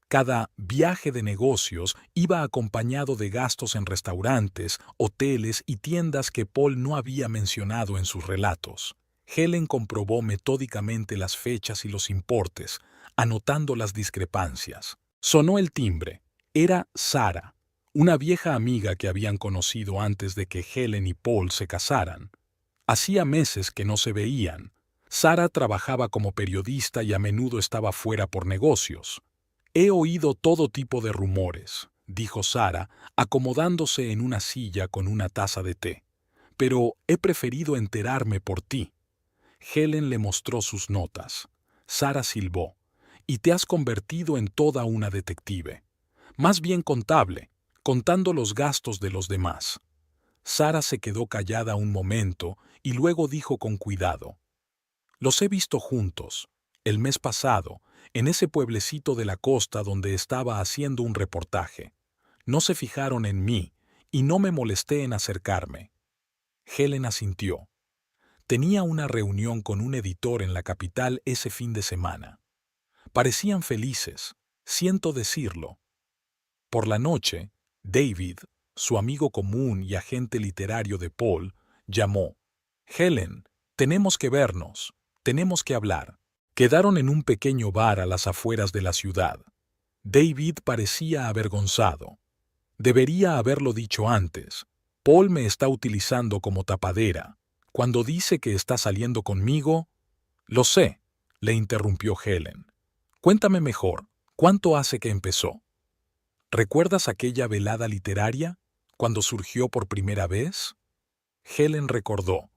Cada viaje de negocios iba acompañado de gastos en restaurantes, hoteles y tiendas que Paul no había mencionado en sus relatos. Helen comprobó metódicamente las fechas y los importes, anotando las discrepancias. Sonó el timbre. Era Sara, una vieja amiga que habían conocido antes de que Helen y Paul se casaran. Hacía meses que no se veían. Sara trabajaba como periodista y a menudo estaba fuera por negocios. «He oído todo tipo de rumores», dijo Sara, acomodándose en una silla con una taza de té. «Pero he preferido enterarme por ti». Helen le mostró sus notas. Sara silbó. «Y te has convertido en toda una detective. Más bien contable, contando los gastos de los demás». Sara se quedó callada un momento y luego dijo con cuidado: «Los he visto juntos, el mes pasado, en ese pueblecito de la costa donde estaba haciendo un reportaje. No se fijaron en mí y no me molesté en acercarme». Helen asintió. Tenía una reunión con un editor en la capital ese fin de semana. Parecían felices, siento decirlo. Por la noche, David, su amigo común y agente literario de Paul, llamó. «Helen, tenemos que vernos, tenemos que hablar». Quedaron en un pequeño bar a las afueras de la ciudad. David parecía avergonzado. «Debería haberlo dicho antes. Paul me está utilizando como tapadera. Cuando dice que está saliendo conmigo...» «Lo sé», le interrumpió Helen. «Cuéntame mejor, ¿cuánto hace que empezó?» «¿Recuerdas aquella velada literaria, cuando surgió por primera vez?» Helen recordó.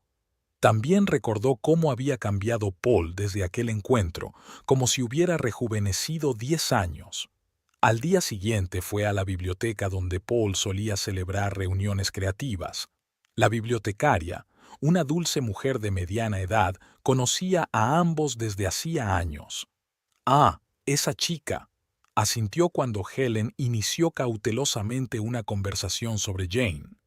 También recordó cómo había cambiado Paul desde aquel encuentro, como si hubiera rejuvenecido 10 años. Al día siguiente fue a la biblioteca donde Paul solía celebrar reuniones creativas. La bibliotecaria, una dulce mujer de mediana edad, conocía a ambos desde hacía años. «Ah, esa chica», asintió cuando Helen inició cautelosamente una conversación sobre Jane.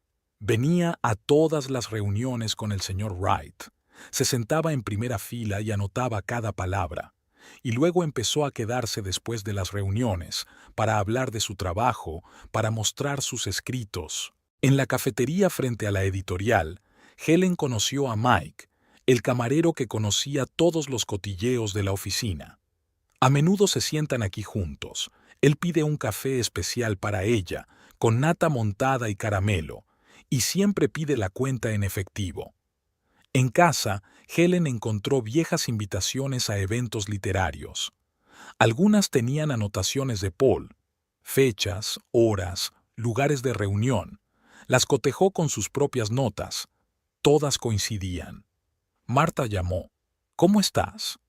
Venía a todas las reuniones con el señor Wright. Se sentaba en primera fila y anotaba cada palabra. Y luego empezó a quedarse después de las reuniones, para hablar de su trabajo, para mostrar sus escritos. En la cafetería frente a la editorial, Helen conoció a Mike, el camarero que conocía todos los cotilleos de la oficina. A menudo se sientan aquí juntos. Él pide un café especial para ella, con nata montada y caramelo, y siempre pide la cuenta en efectivo. En casa, Helen encontró viejas invitaciones a eventos literarios. Algunas tenían anotaciones de Paul, fechas, horas, lugares de reunión. Las cotejó con sus propias notas. Todas coincidían. Marta llamó. ¿Cómo estás?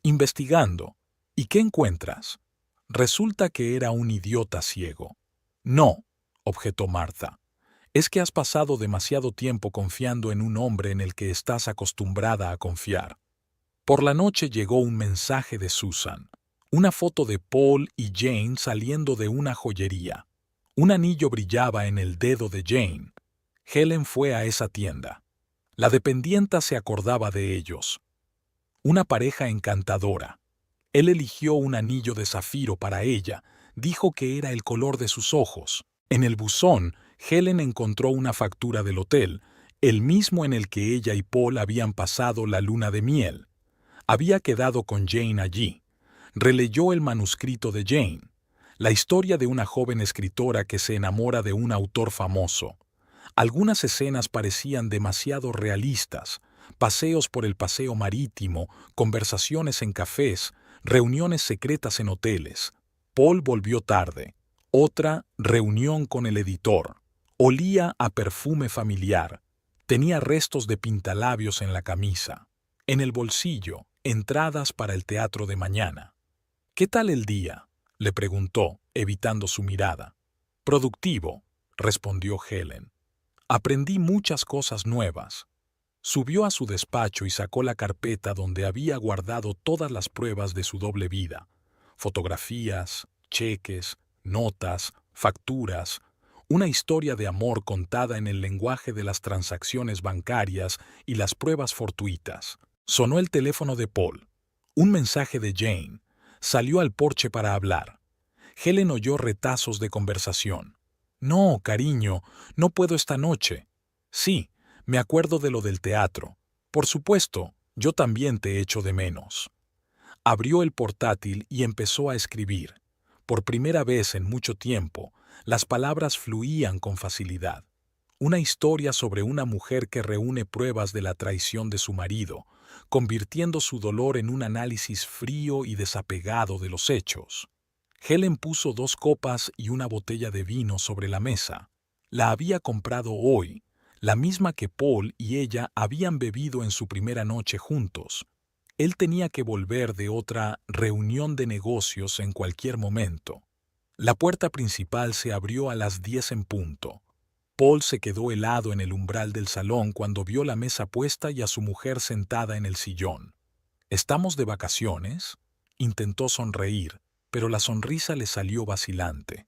Investigando. ¿Y qué encuentras? Resulta que era un idiota ciego. No, objetó Marta. Es que has pasado demasiado tiempo confiando en un hombre en el que estás acostumbrada a confiar. Por la noche llegó un mensaje de Susan. Una foto de Paul y Jane saliendo de una joyería. Un anillo brillaba en el dedo de Jane. Helen fue a esa tienda. La dependienta se acordaba de ellos. Una pareja encantadora. Él eligió un anillo de zafiro para ella. Dijo que era el color de sus ojos. En el buzón, Helen encontró una factura del hotel, el mismo en el que ella y Paul habían pasado la luna de miel. Había quedado con Jane allí. Releyó el manuscrito de Jane, la historia de una joven escritora que se enamora de un autor famoso. Algunas escenas parecían demasiado realistas: paseos por el paseo marítimo, conversaciones en cafés, reuniones secretas en hoteles. Paul volvió tarde. Otra reunión con el editor. Olía a perfume familiar. Tenía restos de pintalabios en la camisa. En el bolsillo, entradas para el teatro de mañana. ¿Qué tal el día?, le preguntó, evitando su mirada. Productivo, respondió Helen. Aprendí muchas cosas nuevas. Subió a su despacho y sacó la carpeta donde había guardado todas las pruebas de su doble vida: fotografías, cheques, notas, facturas, una historia de amor contada en el lenguaje de las transacciones bancarias y las pruebas fortuitas. Sonó el teléfono de Paul. Un mensaje de Jane. Salió al porche para hablar. Helen oyó retazos de conversación. No, cariño, no puedo esta noche. Sí, me acuerdo de lo del teatro. Por supuesto, yo también te echo de menos. Abrió el portátil y empezó a escribir. Por primera vez en mucho tiempo, las palabras fluían con facilidad. Una historia sobre una mujer que reúne pruebas de la traición de su marido, convirtiendo su dolor en un análisis frío y desapegado de los hechos. Helen puso 2 copas y una botella de vino sobre la mesa. La había comprado hoy, la misma que Paul y ella habían bebido en su primera noche juntos. Él tenía que volver de otra reunión de negocios en cualquier momento. La puerta principal se abrió a las 10 en punto. Paul se quedó helado en el umbral del salón cuando vio la mesa puesta y a su mujer sentada en el sillón. ¿Estamos de vacaciones? Intentó sonreír, pero la sonrisa le salió vacilante.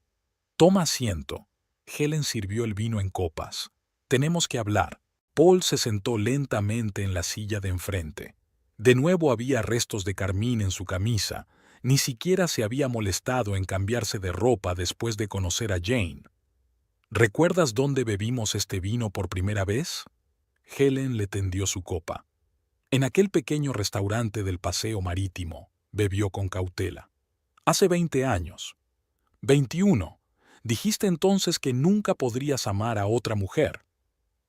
Toma asiento. Helen sirvió el vino en copas. Tenemos que hablar. Paul se sentó lentamente en la silla de enfrente. De nuevo había restos de carmín en su camisa. Ni siquiera se había molestado en cambiarse de ropa después de conocer a Jane. ¿Recuerdas dónde bebimos este vino por primera vez? Helen le tendió su copa. En aquel pequeño restaurante del paseo marítimo. Bebió con cautela. Hace 20 años. 21. Dijiste entonces que nunca podrías amar a otra mujer.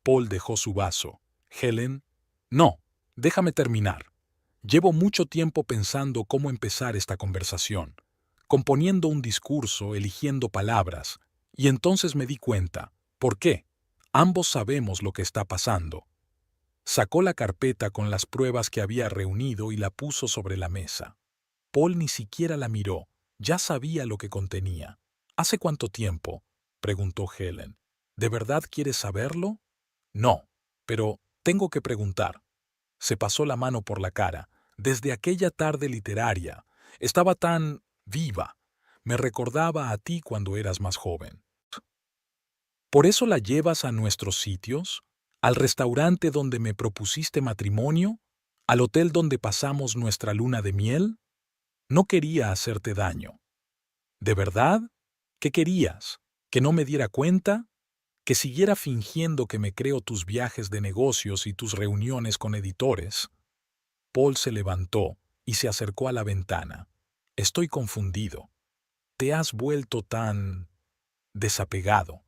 Paul dejó su vaso. Helen, no, déjame terminar. Llevo mucho tiempo pensando cómo empezar esta conversación, componiendo un discurso, eligiendo palabras, y entonces me di cuenta. ¿Por qué? Ambos sabemos lo que está pasando. Sacó la carpeta con las pruebas que había reunido y la puso sobre la mesa. Paul ni siquiera la miró, ya sabía lo que contenía. ¿Hace cuánto tiempo?, preguntó Helen. ¿De verdad quieres saberlo? No, pero tengo que preguntar. Se pasó la mano por la cara. Desde aquella tarde literaria, estaba tan viva. Me recordaba a ti cuando eras más joven. ¿Por eso la llevas a nuestros sitios? ¿Al restaurante donde me propusiste matrimonio? ¿Al hotel donde pasamos nuestra luna de miel? No quería hacerte daño. ¿De verdad? ¿Qué querías? ¿Que no me diera cuenta? ¿Que siguiera fingiendo que me creo tus viajes de negocios y tus reuniones con editores? Paul se levantó y se acercó a la ventana. Estoy confundido. Te has vuelto tan desapegado.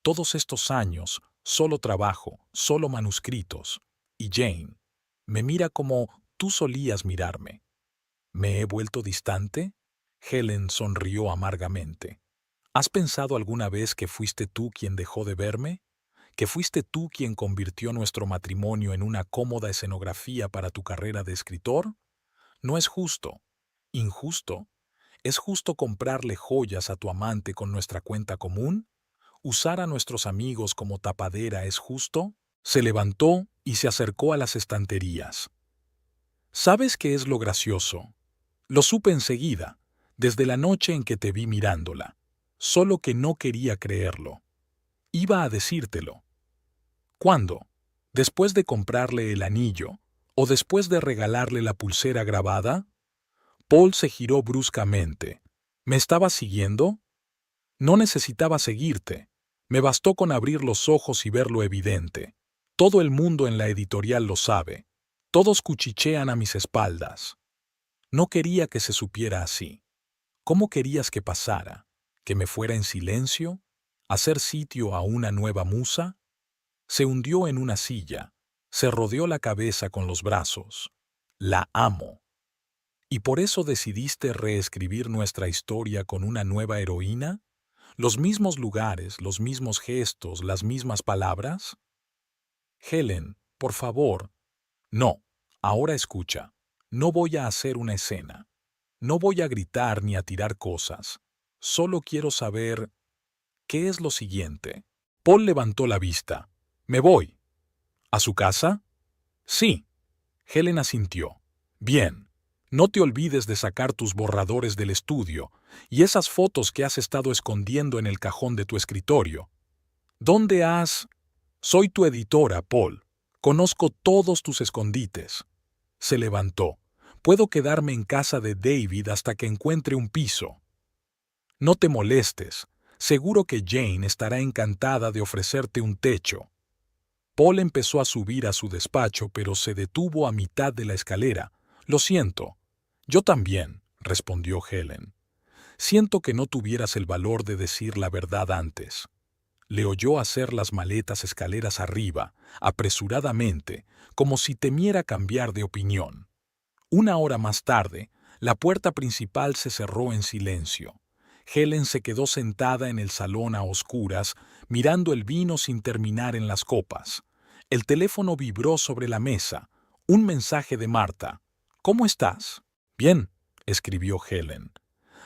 Todos estos años, solo trabajo, solo manuscritos. Y Jane me mira como tú solías mirarme. ¿Me he vuelto distante? Helen sonrió amargamente. ¿Has pensado alguna vez que fuiste tú quien dejó de verme? ¿Que fuiste tú quien convirtió nuestro matrimonio en una cómoda escenografía para tu carrera de escritor? No es justo. ¿Injusto? ¿Es justo comprarle joyas a tu amante con nuestra cuenta común? ¿Usar a nuestros amigos como tapadera es justo? Se levantó y se acercó a las estanterías. ¿Sabes qué es lo gracioso? Lo supe enseguida, desde la noche en que te vi mirándola. Solo que no quería creerlo. Iba a decírtelo. ¿Cuándo? ¿Después de comprarle el anillo? ¿O después de regalarle la pulsera grabada? Paul se giró bruscamente. ¿Me estabas siguiendo? No necesitaba seguirte. Me bastó con abrir los ojos y ver lo evidente. Todo el mundo en la editorial lo sabe. Todos cuchichean a mis espaldas. No quería que se supiera así. ¿Cómo querías que pasara? ¿Que me fuera en silencio? ¿Hacer sitio a una nueva musa? Se hundió en una silla. Se rodeó la cabeza con los brazos. La amo. ¿Y por eso decidiste reescribir nuestra historia con una nueva heroína? ¿Los mismos lugares, los mismos gestos, las mismas palabras? Helen, por favor. No, ahora escucha. No voy a hacer una escena. No voy a gritar ni a tirar cosas. Solo quiero saber qué es lo siguiente. Paul levantó la vista. Me voy. ¿A su casa? Sí. Helen asintió. Bien. No te olvides de sacar tus borradores del estudio y esas fotos que has estado escondiendo en el cajón de tu escritorio. ¿Dónde has? Soy tu editora, Paul. Conozco todos tus escondites. Se levantó. Puedo quedarme en casa de David hasta que encuentre un piso. No te molestes. Seguro que Jane estará encantada de ofrecerte un techo. Paul empezó a subir a su despacho, pero se detuvo a mitad de la escalera. Lo siento. Yo también, respondió Helen. Siento que no tuvieras el valor de decir la verdad antes. Le oyó hacer las maletas escaleras arriba, apresuradamente, como si temiera cambiar de opinión. Una hora más tarde, la puerta principal se cerró en silencio. Helen se quedó sentada en el salón a oscuras, mirando el vino sin terminar en las copas. El teléfono vibró sobre la mesa. Un mensaje de Marta. ¿Cómo estás? Bien, escribió Helen.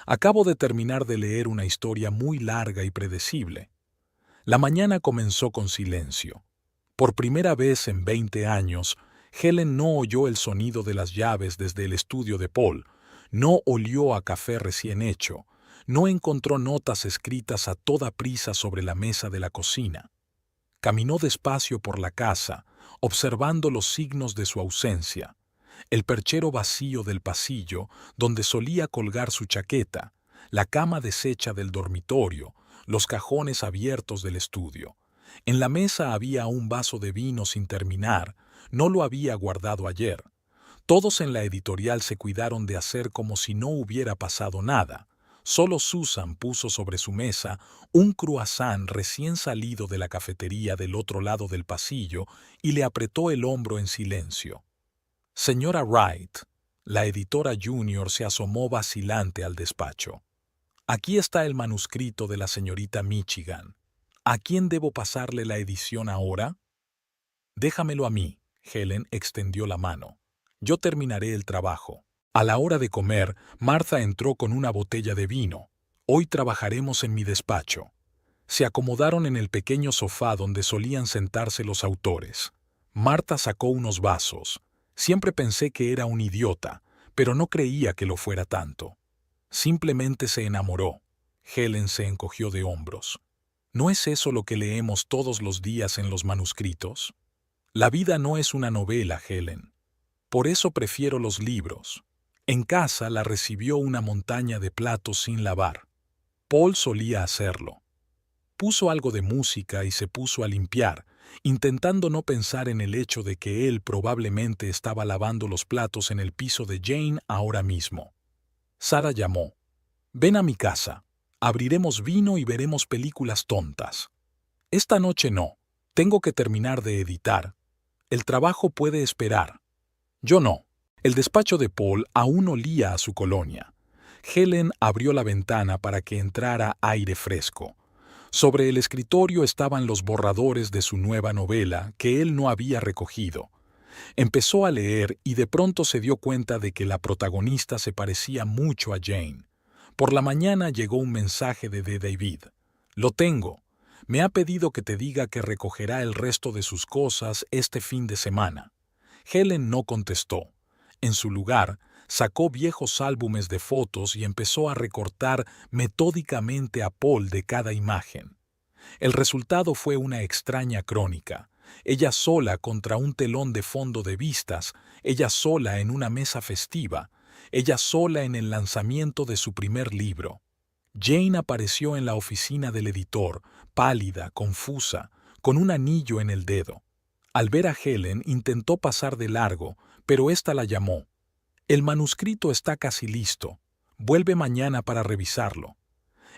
Acabo de terminar de leer una historia muy larga y predecible. La mañana comenzó con silencio. Por primera vez en 20 años, Helen no oyó el sonido de las llaves desde el estudio de Paul, no olió a café recién hecho, no encontró notas escritas a toda prisa sobre la mesa de la cocina. Caminó despacio por la casa, observando los signos de su ausencia. El perchero vacío del pasillo, donde solía colgar su chaqueta, la cama deshecha del dormitorio, los cajones abiertos del estudio. En la mesa había un vaso de vino sin terminar, no lo había guardado ayer. Todos en la editorial se cuidaron de hacer como si no hubiera pasado nada. Solo Susan puso sobre su mesa un croissant recién salido de la cafetería del otro lado del pasillo y le apretó el hombro en silencio. Señora Wright, la editora junior se asomó vacilante al despacho. Aquí está el manuscrito de la señorita Michigan. ¿A quién debo pasarle la edición ahora? Déjamelo a mí. Helen extendió la mano. Yo terminaré el trabajo. A la hora de comer, Martha entró con una botella de vino. Hoy trabajaremos en mi despacho. Se acomodaron en el pequeño sofá donde solían sentarse los autores. Martha sacó unos vasos. Siempre pensé que era un idiota, pero no creía que lo fuera tanto. Simplemente se enamoró. Helen se encogió de hombros. ¿No es eso lo que leemos todos los días en los manuscritos? La vida no es una novela, Helen. Por eso prefiero los libros. En casa la recibió una montaña de platos sin lavar. Paul solía hacerlo. Puso algo de música y se puso a limpiar, intentando no pensar en el hecho de que él probablemente estaba lavando los platos en el piso de Jane ahora mismo. Sara llamó. «Ven a mi casa. Abriremos vino y veremos películas tontas». «Esta noche no. Tengo que terminar de editar. El trabajo puede esperar». Yo no. El despacho de Paul aún olía a su colonia. Helen abrió la ventana para que entrara aire fresco. Sobre el escritorio estaban los borradores de su nueva novela que él no había recogido. Empezó a leer y de pronto se dio cuenta de que la protagonista se parecía mucho a Jane. Por la mañana llegó un mensaje de David. «Lo tengo. Me ha pedido que te diga que recogerá el resto de sus cosas este fin de semana». Helen no contestó. En su lugar, sacó viejos álbumes de fotos y empezó a recortar metódicamente a Paul de cada imagen. El resultado fue una extraña crónica. Ella sola contra un telón de fondo de vistas, ella sola en una mesa festiva, ella sola en el lanzamiento de su primer libro. Jane apareció en la oficina del editor, pálida, confusa, con un anillo en el dedo. Al ver a Helen intentó pasar de largo, pero ésta la llamó. «El manuscrito está casi listo. Vuelve mañana para revisarlo».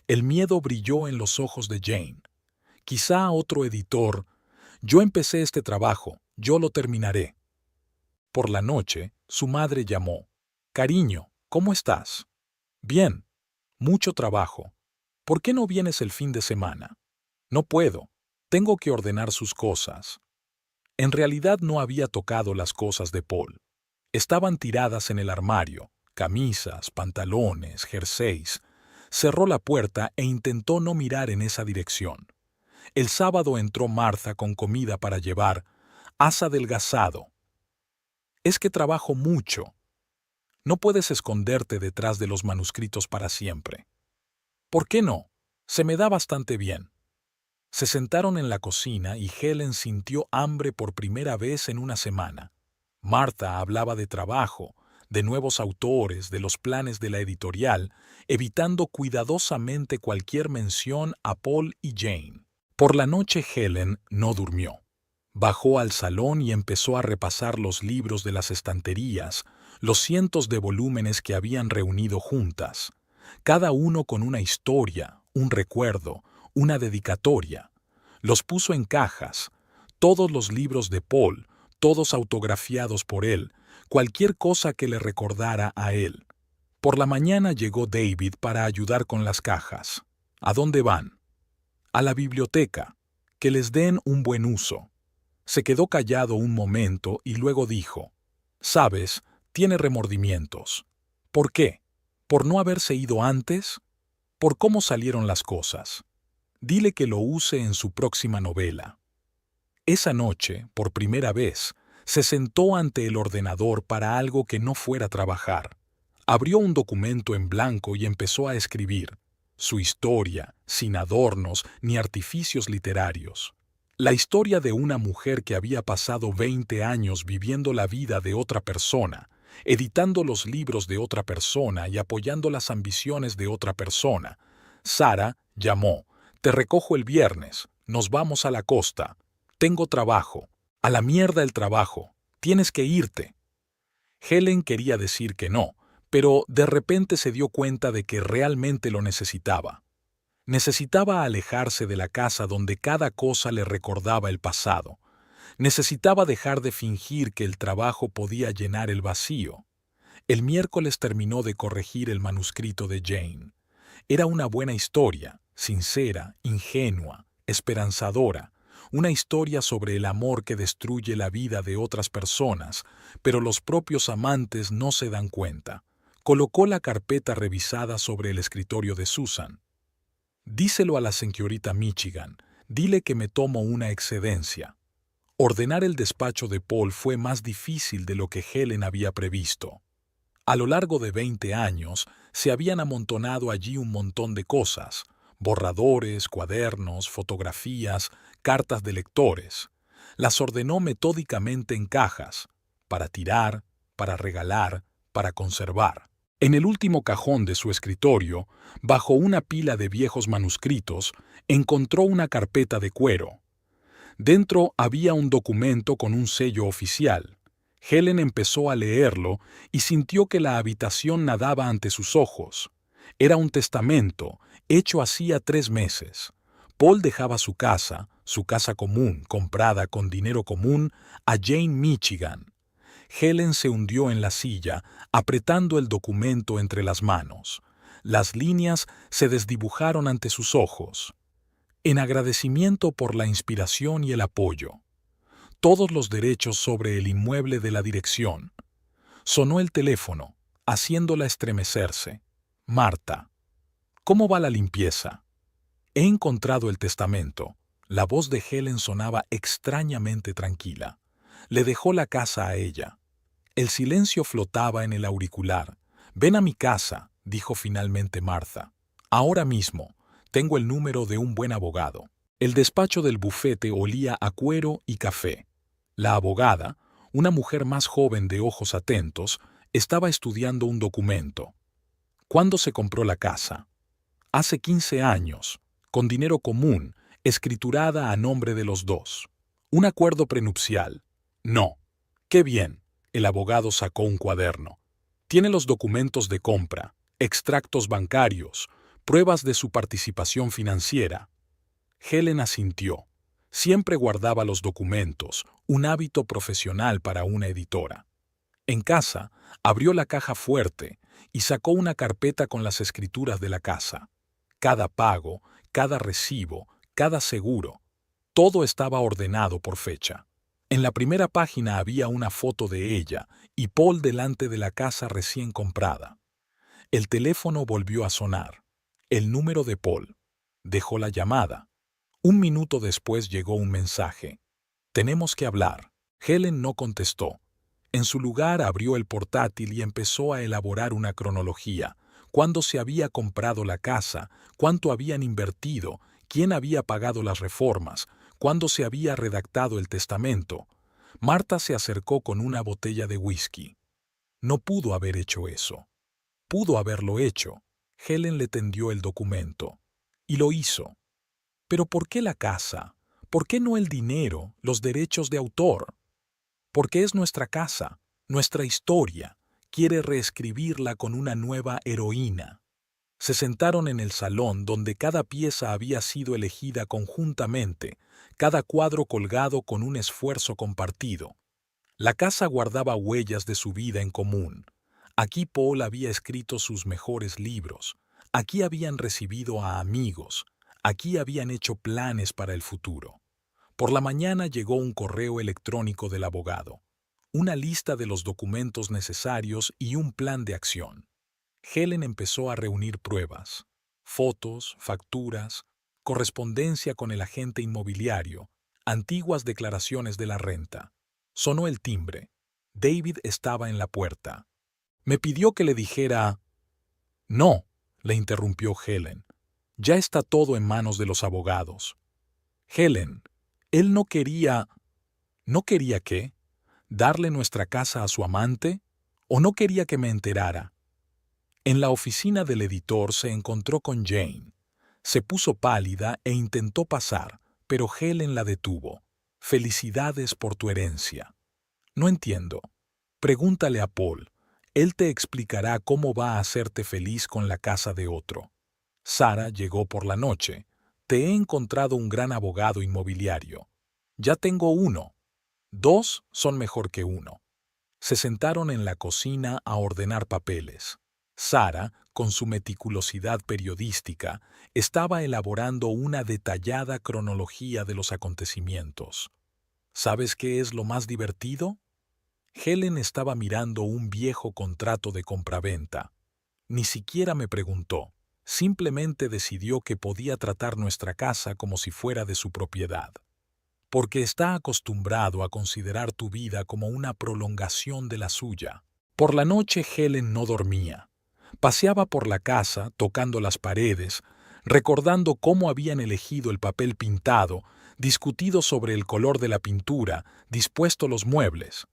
El miedo brilló en los ojos de Jane. Quizá otro editor. «Yo empecé este trabajo, yo lo terminaré». Por la noche, su madre llamó. «Cariño, ¿cómo estás?» «Bien. Mucho trabajo. ¿Por qué no vienes el fin de semana?» «No puedo. Tengo que ordenar sus cosas». En realidad no había tocado las cosas de Paul. Estaban tiradas en el armario, camisas, pantalones, jerseys. Cerró la puerta e intentó no mirar en esa dirección. El sábado entró Martha con comida para llevar. «Has adelgazado». «Es que trabajo mucho». «No puedes esconderte detrás de los manuscritos para siempre». «¿Por qué no? Se me da bastante bien». Se sentaron en la cocina y Helen sintió hambre por primera vez en una semana. Martha hablaba de trabajo, de nuevos autores, de los planes de la editorial, evitando cuidadosamente cualquier mención a Paul y Jane. Por la noche Helen no durmió. Bajó al salón y empezó a repasar los libros de las estanterías, los cientos de volúmenes que habían reunido juntas, cada uno con una historia, un recuerdo, una dedicatoria. Los puso en cajas, todos los libros de Paul, todos autografiados por él, cualquier cosa que le recordara a él. Por la mañana llegó David para ayudar con las cajas. ¿A dónde van? A la biblioteca. Que les den un buen uso. Se quedó callado un momento y luego dijo, «Sabes, tiene remordimientos». «¿Por qué? ¿Por no haberse ido antes? ¿Por cómo salieron las cosas? Dile que lo use en su próxima novela». Esa noche, por primera vez, se sentó ante el ordenador para algo que no fuera trabajar. Abrió un documento en blanco y empezó a escribir su historia, sin adornos ni artificios literarios. La historia de una mujer que había pasado 20 años viviendo la vida de otra persona, editando los libros de otra persona y apoyando las ambiciones de otra persona. Sara llamó. «Te recojo el viernes. Nos vamos a la costa. Tengo trabajo». «A la mierda el trabajo. Tienes que irte». Helen quería decir que no, pero de repente se dio cuenta de que realmente lo necesitaba. Necesitaba alejarse de la casa donde cada cosa le recordaba el pasado. Necesitaba dejar de fingir que el trabajo podía llenar el vacío. El miércoles terminó de corregir el manuscrito de Jane. Era una buena historia, sincera, ingenua, esperanzadora, una historia sobre el amor que destruye la vida de otras personas, pero los propios amantes no se dan cuenta. Colocó la carpeta revisada sobre el escritorio de Susan. «Díselo a la señorita Michigan, dile que me tomo una excedencia». Ordenar el despacho de Paul fue más difícil de lo que Helen había previsto. A lo largo de 20 años se habían amontonado allí un montón de cosas, Borradores, cuadernos, fotografías, cartas de lectores. Las ordenó metódicamente en cajas, para tirar, para regalar, para conservar. En el último cajón de su escritorio, bajo una pila de viejos manuscritos, encontró una carpeta de cuero. Dentro había un documento con un sello oficial. Helen empezó a leerlo y sintió que la habitación nadaba ante sus ojos. Era un testamento, hecho hacía 3 meses. Paul dejaba su casa común, comprada con dinero común, a Jane Michigan. Helen se hundió en la silla, apretando el documento entre las manos. Las líneas se desdibujaron ante sus ojos. En agradecimiento por la inspiración y el apoyo. Todos los derechos sobre el inmueble de la dirección. Sonó el teléfono, haciéndola estremecerse. Marta. ¿Cómo va la limpieza? He encontrado el testamento. La voz de Helen sonaba extrañamente tranquila. Le dejó la casa a ella. El silencio flotaba en el auricular. Ven a mi casa, dijo finalmente Martha. Ahora mismo. Tengo el número de un buen abogado. El despacho del bufete olía a cuero y café. La abogada, una mujer más joven de ojos atentos, estaba estudiando un documento. ¿Cuándo se compró la casa? Hace 15 años, con dinero común, escriturada a nombre de los dos. ¿Un acuerdo prenupcial? No. ¡Qué bien! El abogado sacó un cuaderno. Tiene los documentos de compra, extractos bancarios, pruebas de su participación financiera. Helen asintió. Siempre guardaba los documentos, un hábito profesional para una editora. En casa, abrió la caja fuerte y sacó una carpeta con las escrituras de la casa. Cada pago, cada recibo, cada seguro, todo estaba ordenado por fecha. En la primera página había una foto de ella y Paul delante de la casa recién comprada. El teléfono volvió a sonar. El número de Paul. Dejó la llamada. 1 minuto después llegó un mensaje. Tenemos que hablar. Helen no contestó. En su lugar abrió el portátil y empezó a elaborar una cronología. Cuándo se había comprado la casa, cuánto habían invertido, quién había pagado las reformas, cuándo se había redactado el testamento. Marta se acercó con una botella de whisky. No pudo haber hecho eso. Pudo haberlo hecho. Helen le tendió el documento. Y lo hizo. ¿Pero por qué la casa? ¿Por qué no el dinero, los derechos de autor? Porque es nuestra casa, nuestra historia. Quiere reescribirla con una nueva heroína. Se sentaron en el salón donde cada pieza había sido elegida conjuntamente, cada cuadro colgado con un esfuerzo compartido. La casa guardaba huellas de su vida en común. Aquí Paul había escrito sus mejores libros. Aquí habían recibido a amigos. Aquí habían hecho planes para el futuro. Por la mañana llegó un correo electrónico del abogado. Una lista de los documentos necesarios y un plan de acción. Helen empezó a reunir pruebas, fotos, facturas, correspondencia con el agente inmobiliario, antiguas declaraciones de la renta. Sonó el timbre. David estaba en la puerta. Me pidió que le dijera... No, le interrumpió Helen. Ya está todo en manos de los abogados. Helen, él no quería... ¿No quería qué? ¿Darle nuestra casa a su amante? ¿O no quería que me enterara? En la oficina del editor se encontró con Jane. Se puso pálida e intentó pasar, pero Helen la detuvo. Felicidades por tu herencia. No entiendo. Pregúntale a Paul. Él te explicará cómo va a hacerte feliz con la casa de otro. Sara llegó por la noche. Te he encontrado un gran abogado inmobiliario. Ya tengo 1. 2 son mejor que 1. Se sentaron en la cocina a ordenar papeles. Sara, con su meticulosidad periodística, estaba elaborando una detallada cronología de los acontecimientos. ¿Sabes qué es lo más divertido? Helen estaba mirando un viejo contrato de compraventa. Ni siquiera me preguntó. Simplemente decidió que podía tratar nuestra casa como si fuera de su propiedad. Porque está acostumbrado a considerar tu vida como una prolongación de la suya. Por la noche Helen no dormía. Paseaba por la casa, tocando las paredes, recordando cómo habían elegido el papel pintado, discutido sobre el color de la pintura, dispuesto los muebles.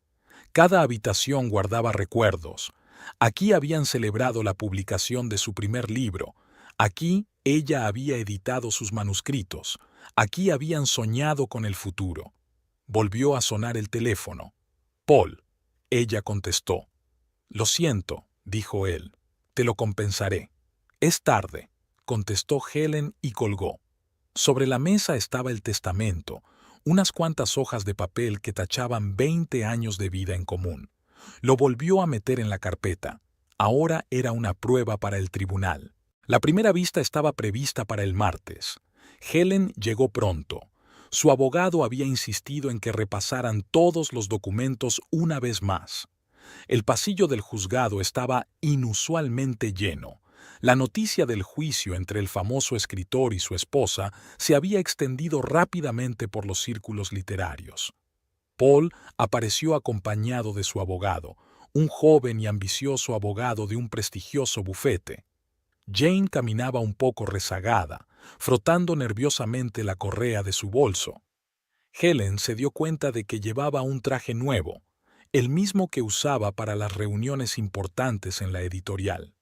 Cada habitación guardaba recuerdos. Aquí habían celebrado la publicación de su primer libro. Aquí ella había editado sus manuscritos. Aquí habían soñado con el futuro. Volvió a sonar el teléfono. Paul. Ella contestó. Lo siento, dijo él. Te lo compensaré. Es tarde, contestó Helen y colgó. Sobre la mesa estaba el testamento, unas cuantas hojas de papel que tachaban 20 años de vida en común. Lo volvió a meter en la carpeta. Ahora era una prueba para el tribunal. La primera vista estaba prevista para el martes. Helen llegó pronto. Su abogado había insistido en que repasaran todos los documentos una vez más. El pasillo del juzgado estaba inusualmente lleno. La noticia del juicio entre el famoso escritor y su esposa se había extendido rápidamente por los círculos literarios. Paul apareció acompañado de su abogado, un joven y ambicioso abogado de un prestigioso bufete. Jane caminaba un poco rezagada, frotando nerviosamente la correa de su bolso. Helen se dio cuenta de que llevaba un traje nuevo, el mismo que usaba para las reuniones importantes en la editorial.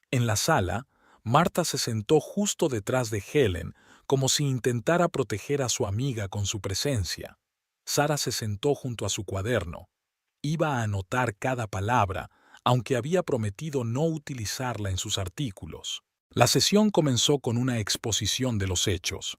En la sala, Martha se sentó justo detrás de Helen, como si intentara proteger a su amiga con su presencia. Sarah se sentó junto a su cuaderno. Iba a anotar cada palabra, aunque había prometido no utilizarla en sus artículos. La sesión comenzó con una exposición de los hechos.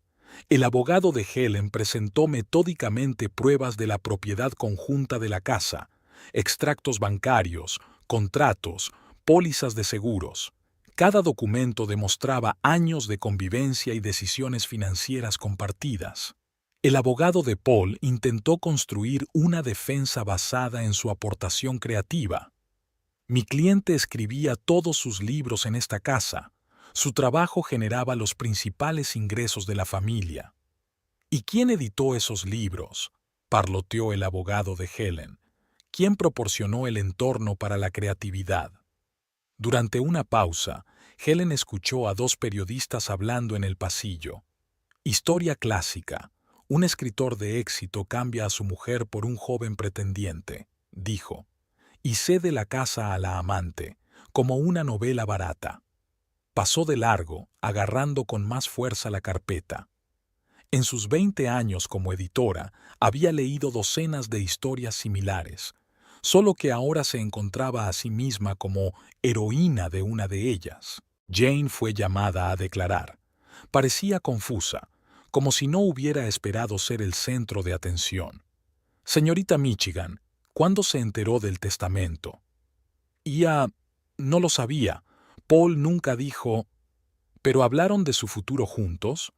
El abogado de Helen presentó metódicamente pruebas de la propiedad conjunta de la casa, extractos bancarios, contratos, pólizas de seguros. Cada documento demostraba años de convivencia y decisiones financieras compartidas. El abogado de Paul intentó construir una defensa basada en su aportación creativa. Mi cliente escribía todos sus libros en esta casa. Su trabajo generaba los principales ingresos de la familia. ¿Y quién editó esos libros?, parloteó el abogado de Helen. ¿Quién proporcionó el entorno para la creatividad? Durante una pausa, Helen escuchó a dos periodistas hablando en el pasillo. Historia clásica. Un escritor de éxito cambia a su mujer por un joven pretendiente, dijo, y cede la casa a la amante, como una novela barata. Pasó de largo, agarrando con más fuerza la carpeta. En sus 20 años como editora, había leído docenas de historias similares, solo que ahora se encontraba a sí misma como heroína de una de ellas. Jane fue llamada a declarar. Parecía confusa, como si no hubiera esperado ser el centro de atención. Señorita Michigan, ¿cuándo se enteró del testamento? No lo sabía. Paul nunca dijo. ¿Pero hablaron de su futuro juntos?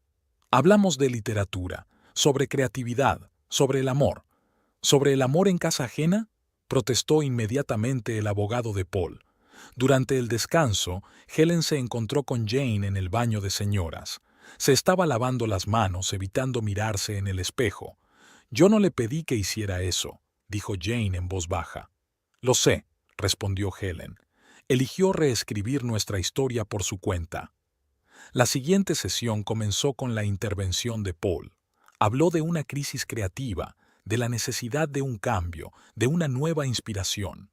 Hablamos de literatura, sobre creatividad, sobre el amor. ¿Sobre el amor en casa ajena?, protestó inmediatamente el abogado de Paul. Durante el descanso, Helen se encontró con Jane en el baño de señoras. Se estaba lavando las manos, evitando mirarse en el espejo. «Yo no le pedí que hiciera eso», dijo Jane en voz baja. «Lo sé», respondió Helen. «Eligió reescribir nuestra historia por su cuenta». La siguiente sesión comenzó con la intervención de Paul. Habló de una crisis creativa, de la necesidad de un cambio, de una nueva inspiración.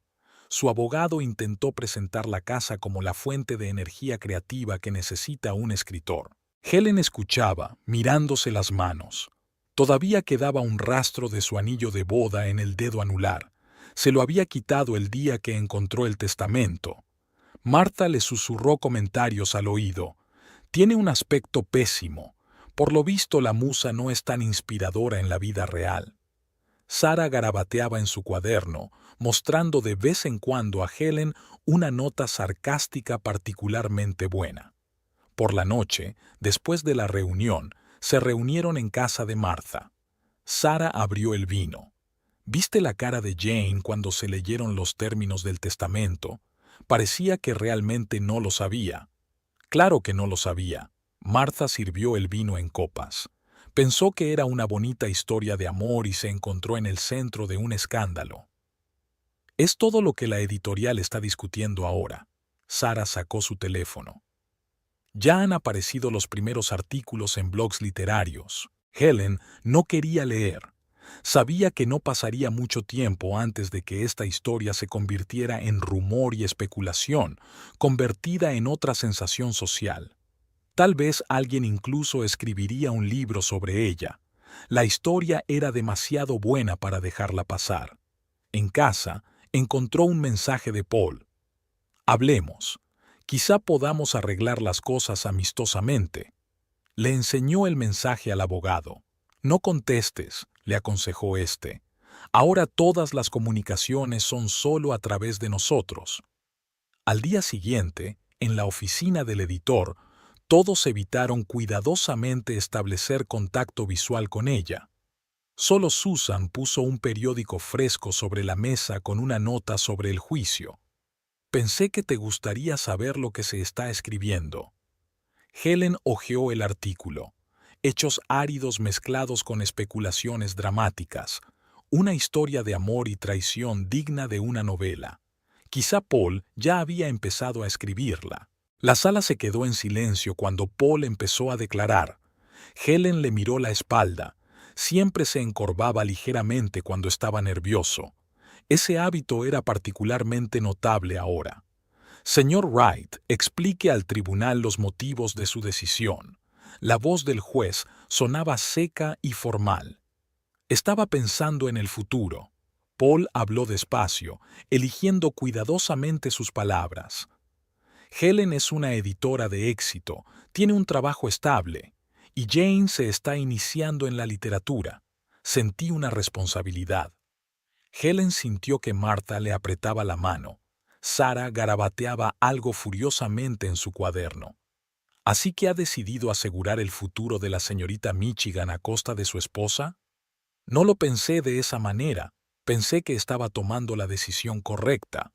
Su abogado intentó presentar la casa como la fuente de energía creativa que necesita un escritor. Helen escuchaba, mirándose las manos. Todavía quedaba un rastro de su anillo de boda en el dedo anular. Se lo había quitado el día que encontró el testamento. Martha le susurró comentarios al oído. «Tiene un aspecto pésimo. Por lo visto la musa no es tan inspiradora en la vida real». Sarah garabateaba en su cuaderno, mostrando de vez en cuando a Helen una nota sarcástica particularmente buena. Por la noche, después de la reunión, se reunieron en casa de Martha. Sarah abrió el vino. ¿Viste la cara de Jane cuando se leyeron los términos del testamento? Parecía que realmente no lo sabía. Claro que no lo sabía. Martha sirvió el vino en copas. Pensó que era una bonita historia de amor y se encontró en el centro de un escándalo. Es todo lo que la editorial está discutiendo ahora. Sarah sacó su teléfono. Ya han aparecido los primeros artículos en blogs literarios. Helen no quería leer. Sabía que no pasaría mucho tiempo antes de que esta historia se convirtiera en rumor y especulación, convertida en otra sensación social. Tal vez alguien incluso escribiría un libro sobre ella. La historia era demasiado buena para dejarla pasar. En casa, encontró un mensaje de Paul. Hablemos. Quizá podamos arreglar las cosas amistosamente. Le enseñó el mensaje al abogado. No contestes, le aconsejó este. Ahora todas las comunicaciones son solo a través de nosotros. Al día siguiente, en la oficina del editor, todos evitaron cuidadosamente establecer contacto visual con ella. Solo Susan puso un periódico fresco sobre la mesa con una nota sobre el juicio. Pensé que te gustaría saber lo que se está escribiendo. Helen hojeó el artículo. Hechos áridos mezclados con especulaciones dramáticas. Una historia de amor y traición digna de una novela. Quizá Paul ya había empezado a escribirla. La sala se quedó en silencio cuando Paul empezó a declarar. Helen le miró la espalda. Siempre se encorvaba ligeramente cuando estaba nervioso. Ese hábito era particularmente notable ahora. Señor Wright, explique al tribunal los motivos de su decisión. La voz del juez sonaba seca y formal. Estaba pensando en el futuro. Paul habló despacio, eligiendo cuidadosamente sus palabras. Helen es una editora de éxito, tiene un trabajo estable, y Jane se está iniciando en la literatura. Sentí una responsabilidad. Helen sintió que Martha le apretaba la mano. Sarah garabateaba algo furiosamente en su cuaderno. ¿Así que ha decidido asegurar el futuro de la señorita Michigan a costa de su esposa? No lo pensé de esa manera. Pensé que estaba tomando la decisión correcta.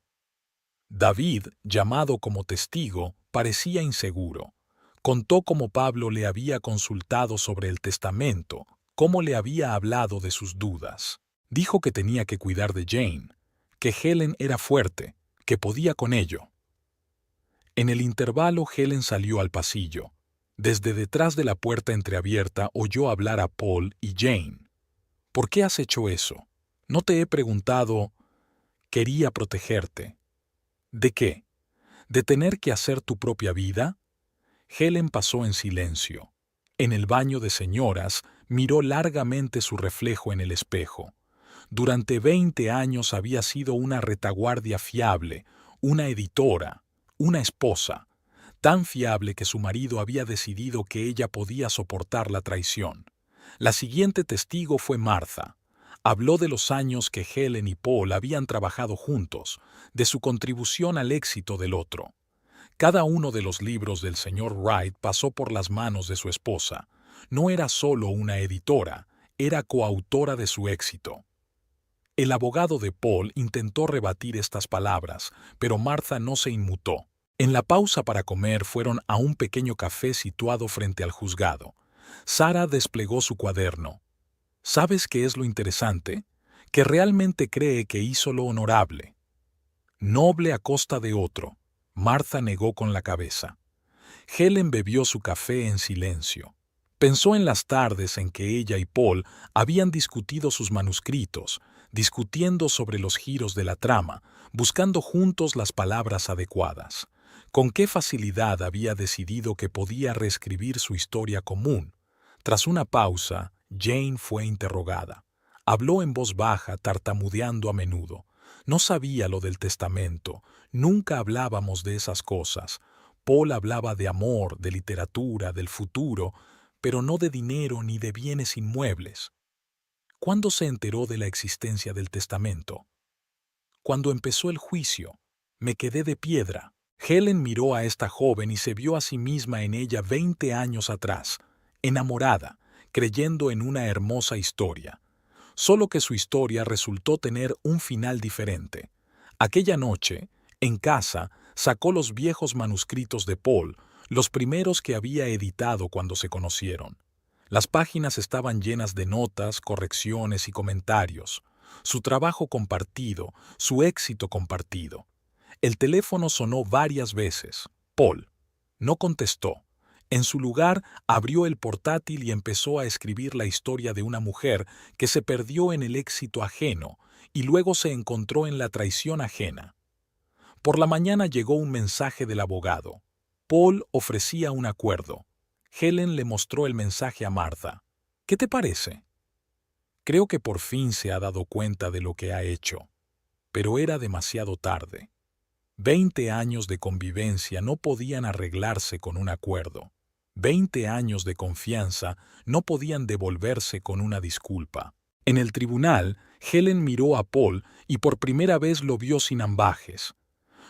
David, llamado como testigo, parecía inseguro. Contó cómo Pablo le había consultado sobre el testamento, cómo le había hablado de sus dudas. Dijo que tenía que cuidar de Jane, que Helen era fuerte, que podía con ello. En el intervalo Helen salió al pasillo. Desde detrás de la puerta entreabierta oyó hablar a Paul y Jane. ¿Por qué has hecho eso? No te he preguntado. Quería protegerte. ¿De qué? ¿De tener que hacer tu propia vida? Helen pasó en silencio. En el baño de señoras miró largamente su reflejo en el espejo. Durante 20 años había sido una retaguardia fiable, una editora, una esposa, tan fiable que su marido había decidido que ella podía soportar la traición. La siguiente testigo fue Martha. Habló de los años que Helen y Paul habían trabajado juntos, de su contribución al éxito del otro. Cada uno de los libros del señor Wright pasó por las manos de su esposa. No era solo una editora, era coautora de su éxito. El abogado de Paul intentó rebatir estas palabras, pero Martha no se inmutó. En la pausa para comer fueron a un pequeño café situado frente al juzgado. Sarah desplegó su cuaderno. ¿Sabes qué es lo interesante? Que realmente cree que hizo lo honorable. Noble a costa de otro. Martha negó con la cabeza. Helen bebió su café en silencio. Pensó en las tardes en que ella y Paul habían discutido sus manuscritos, discutiendo sobre los giros de la trama, buscando juntos las palabras adecuadas. Con qué facilidad había decidido que podía reescribir su historia común. Tras una pausa, Jane fue interrogada. Habló en voz baja, tartamudeando a menudo. No sabía lo del testamento. Nunca hablábamos de esas cosas. Paul hablaba de amor, de literatura, del futuro, pero no de dinero ni de bienes inmuebles. ¿Cuándo se enteró de la existencia del testamento? Cuando empezó el juicio. Me quedé de piedra. Helen miró a esta joven y se vio a sí misma en ella 20 años atrás, enamorada, creyendo en una hermosa historia. Solo que su historia resultó tener un final diferente. Aquella noche, en casa, sacó los viejos manuscritos de Paul, los primeros que había editado cuando se conocieron. Las páginas estaban llenas de notas, correcciones y comentarios. Su trabajo compartido, su éxito compartido. El teléfono sonó varias veces. Paul. No contestó. En su lugar, abrió el portátil y empezó a escribir la historia de una mujer que se perdió en el éxito ajeno y luego se encontró en la traición ajena. Por la mañana llegó un mensaje del abogado. Paul ofrecía un acuerdo. Helen le mostró el mensaje a Martha. ¿Qué te parece? Creo que por fin se ha dado cuenta de lo que ha hecho. Pero era demasiado tarde. 20 años de convivencia no podían arreglarse con un acuerdo. 20 años de confianza no podían devolverse con una disculpa. En el tribunal, Helen miró a Paul y por primera vez lo vio sin ambajes.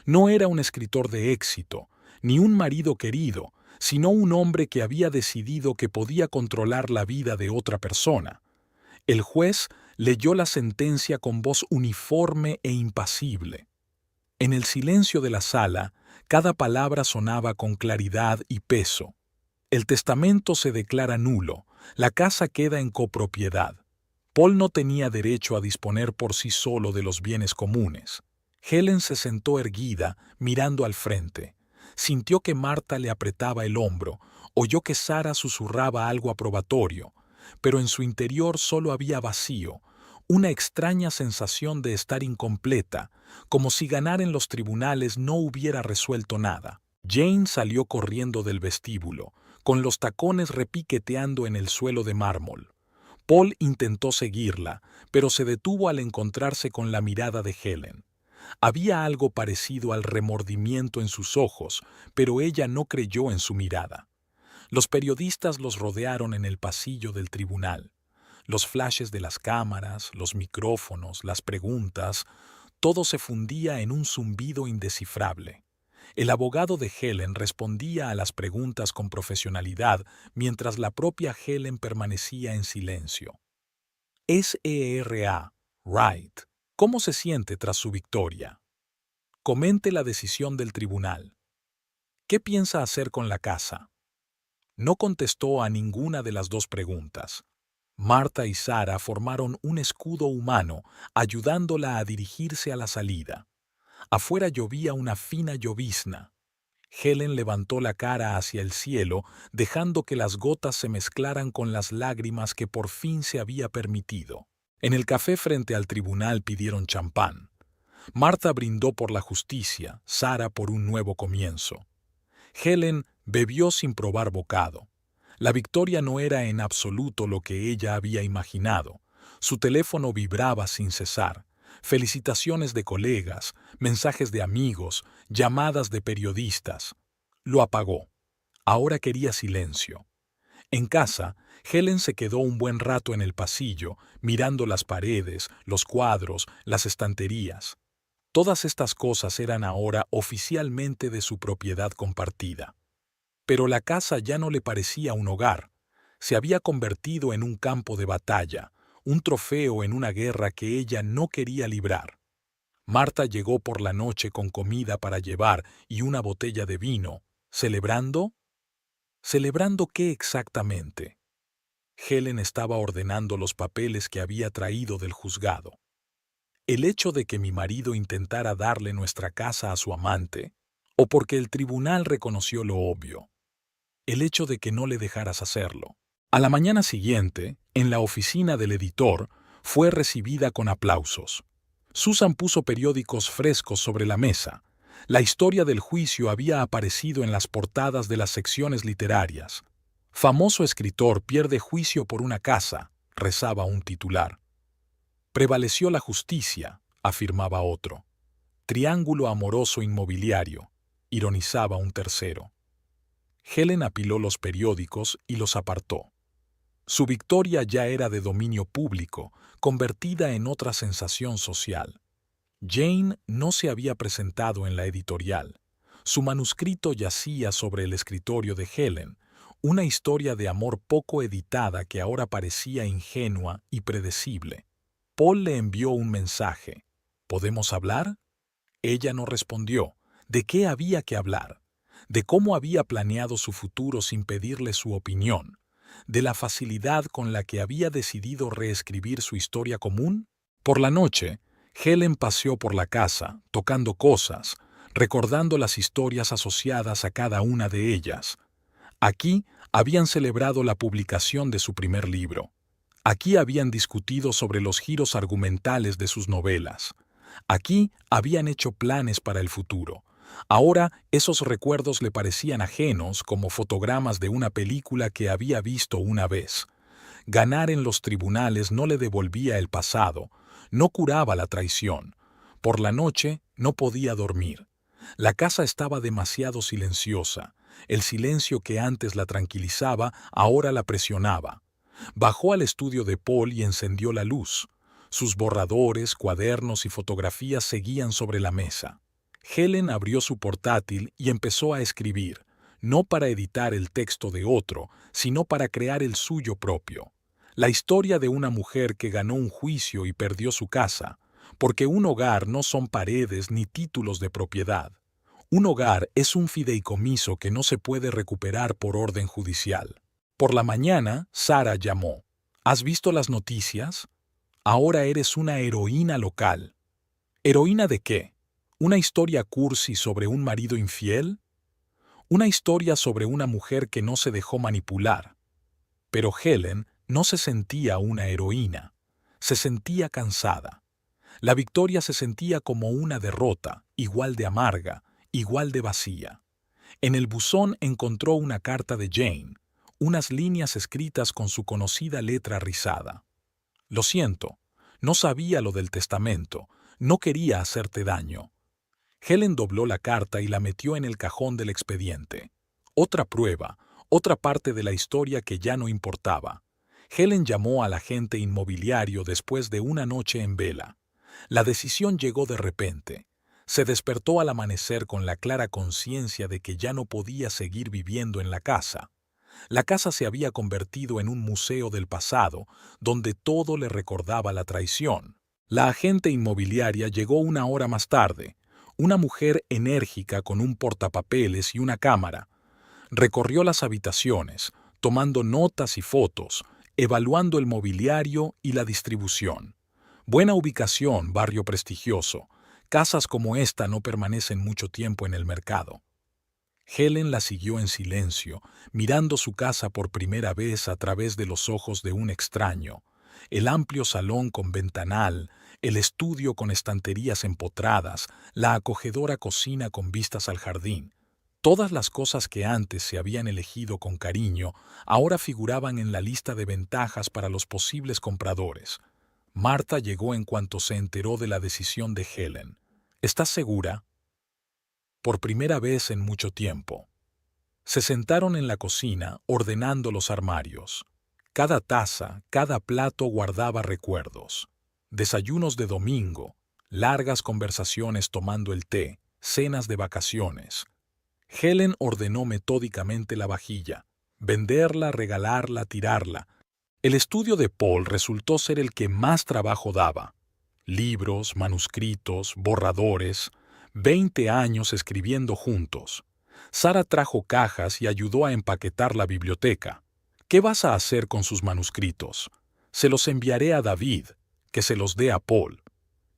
No era un escritor de éxito, ni un marido querido, sino un hombre que había decidido que podía controlar la vida de otra persona. El juez leyó la sentencia con voz uniforme e impasible. En el silencio de la sala, cada palabra sonaba con claridad y peso. El testamento se declara nulo, la casa queda en copropiedad. Paul no tenía derecho a disponer por sí solo de los bienes comunes. Helen se sentó erguida, mirando al frente. Sintió que Martha le apretaba el hombro, oyó que Sara susurraba algo aprobatorio, pero en su interior solo había vacío, una extraña sensación de estar incompleta, como si ganar en los tribunales no hubiera resuelto nada. Jane salió corriendo del vestíbulo, con los tacones repiqueteando en el suelo de mármol. Paul intentó seguirla, pero se detuvo al encontrarse con la mirada de Helen. Había algo parecido al remordimiento en sus ojos, pero ella no creyó en su mirada. Los periodistas los rodearon en el pasillo del tribunal. Los flashes de las cámaras, los micrófonos, las preguntas, todo se fundía en un zumbido indescifrable. El abogado de Helen respondía a las preguntas con profesionalidad, mientras la propia Helen permanecía en silencio. SERA, Wright, ¿cómo se siente tras su victoria? Comente la decisión del tribunal. ¿Qué piensa hacer con la casa? No contestó a ninguna de las dos preguntas. Martha y Sara formaron un escudo humano, ayudándola a dirigirse a la salida. Afuera llovía una fina llovizna. Helen levantó la cara hacia el cielo, dejando que las gotas se mezclaran con las lágrimas que por fin se había permitido. En el café frente al tribunal pidieron champán. Martha brindó por la justicia, Sara por un nuevo comienzo. Helen bebió sin probar bocado. La victoria no era en absoluto lo que ella había imaginado. Su teléfono vibraba sin cesar. Felicitaciones de colegas, mensajes de amigos, llamadas de periodistas. Lo apagó. Ahora quería silencio. En casa, Helen se quedó un buen rato en el pasillo, mirando las paredes, los cuadros, las estanterías. Todas estas cosas eran ahora oficialmente de su propiedad compartida. Pero la casa ya no le parecía un hogar. Se había convertido en un campo de batalla, un trofeo en una guerra que ella no quería librar. Martha llegó por la noche con comida para llevar y una botella de vino. ¿Celebrando? ¿Celebrando qué exactamente? Helen estaba ordenando los papeles que había traído del juzgado. El hecho de que mi marido intentara darle nuestra casa a su amante, o porque el tribunal reconoció lo obvio. El hecho de que no le dejaras hacerlo. A la mañana siguiente, en la oficina del editor, fue recibida con aplausos. Susan puso periódicos frescos sobre la mesa. La historia del juicio había aparecido en las portadas de las secciones literarias. Famoso escritor pierde juicio por una casa, rezaba un titular. Prevaleció la justicia, afirmaba otro. Triángulo amoroso inmobiliario, ironizaba un tercero. Helen apiló los periódicos y los apartó. Su victoria ya era de dominio público, convertida en otra sensación social. Jane no se había presentado en la editorial. Su manuscrito yacía sobre el escritorio de Helen, una historia de amor poco editada que ahora parecía ingenua y predecible. Paul le envió un mensaje. ¿Podemos hablar? Ella no respondió. ¿De qué había que hablar? De cómo había planeado su futuro sin pedirle su opinión, de la facilidad con la que había decidido reescribir su historia común. Por la noche, Helen paseó por la casa, tocando cosas, recordando las historias asociadas a cada una de ellas. Aquí habían celebrado la publicación de su primer libro. Aquí habían discutido sobre los giros argumentales de sus novelas. Aquí habían hecho planes para el futuro. Ahora esos recuerdos le parecían ajenos como fotogramas de una película que había visto una vez. Ganar en los tribunales no le devolvía el pasado, no curaba la traición. Por la noche no podía dormir. La casa estaba demasiado silenciosa. El silencio que antes la tranquilizaba ahora la presionaba. Bajó al estudio de Paul y encendió la luz. Sus borradores, cuadernos y fotografías seguían sobre la mesa. Helen abrió su portátil y empezó a escribir, no para editar el texto de otro, sino para crear el suyo propio. La historia de una mujer que ganó un juicio y perdió su casa, porque un hogar no son paredes ni títulos de propiedad. Un hogar es un fideicomiso que no se puede recuperar por orden judicial. Por la mañana, Sara llamó. ¿Has visto las noticias? Ahora eres una heroína local. ¿Heroína de qué? ¿Una historia cursi sobre un marido infiel? Una historia sobre una mujer que no se dejó manipular. Pero Helen no se sentía una heroína. Se sentía cansada. La victoria se sentía como una derrota, igual de amarga, igual de vacía. En el buzón encontró una carta de Jane, unas líneas escritas con su conocida letra rizada. Lo siento, no sabía lo del testamento, no quería hacerte daño. Helen dobló la carta y la metió en el cajón del expediente. Otra prueba, otra parte de la historia que ya no importaba. Helen llamó al agente inmobiliario después de una noche en vela. La decisión llegó de repente. Se despertó al amanecer con la clara conciencia de que ya no podía seguir viviendo en la casa. La casa se había convertido en un museo del pasado, donde todo le recordaba la traición. La agente inmobiliaria llegó una hora más tarde, una mujer enérgica con un portapapeles y una cámara. Recorrió las habitaciones, tomando notas y fotos, evaluando el mobiliario y la distribución. Buena ubicación, barrio prestigioso. Casas como esta no permanecen mucho tiempo en el mercado. Helen la siguió en silencio, mirando su casa por primera vez a través de los ojos de un extraño. El amplio salón con ventanal, el estudio con estanterías empotradas, la acogedora cocina con vistas al jardín. Todas las cosas que antes se habían elegido con cariño, ahora figuraban en la lista de ventajas para los posibles compradores. Marta llegó en cuanto se enteró de la decisión de Helen. ¿Estás segura? Por primera vez en mucho tiempo. Se sentaron en la cocina, ordenando los armarios. Cada taza, cada plato guardaba recuerdos. Desayunos de domingo, largas conversaciones tomando el té, cenas de vacaciones. Helen ordenó metódicamente la vajilla. Venderla, regalarla, tirarla. El estudio de Paul resultó ser el que más trabajo daba. Libros, manuscritos, borradores, 20 años escribiendo juntos. Sara trajo cajas y ayudó a empaquetar la biblioteca. ¿Qué vas a hacer con sus manuscritos? Se los enviaré a David, que se los dé a Paul.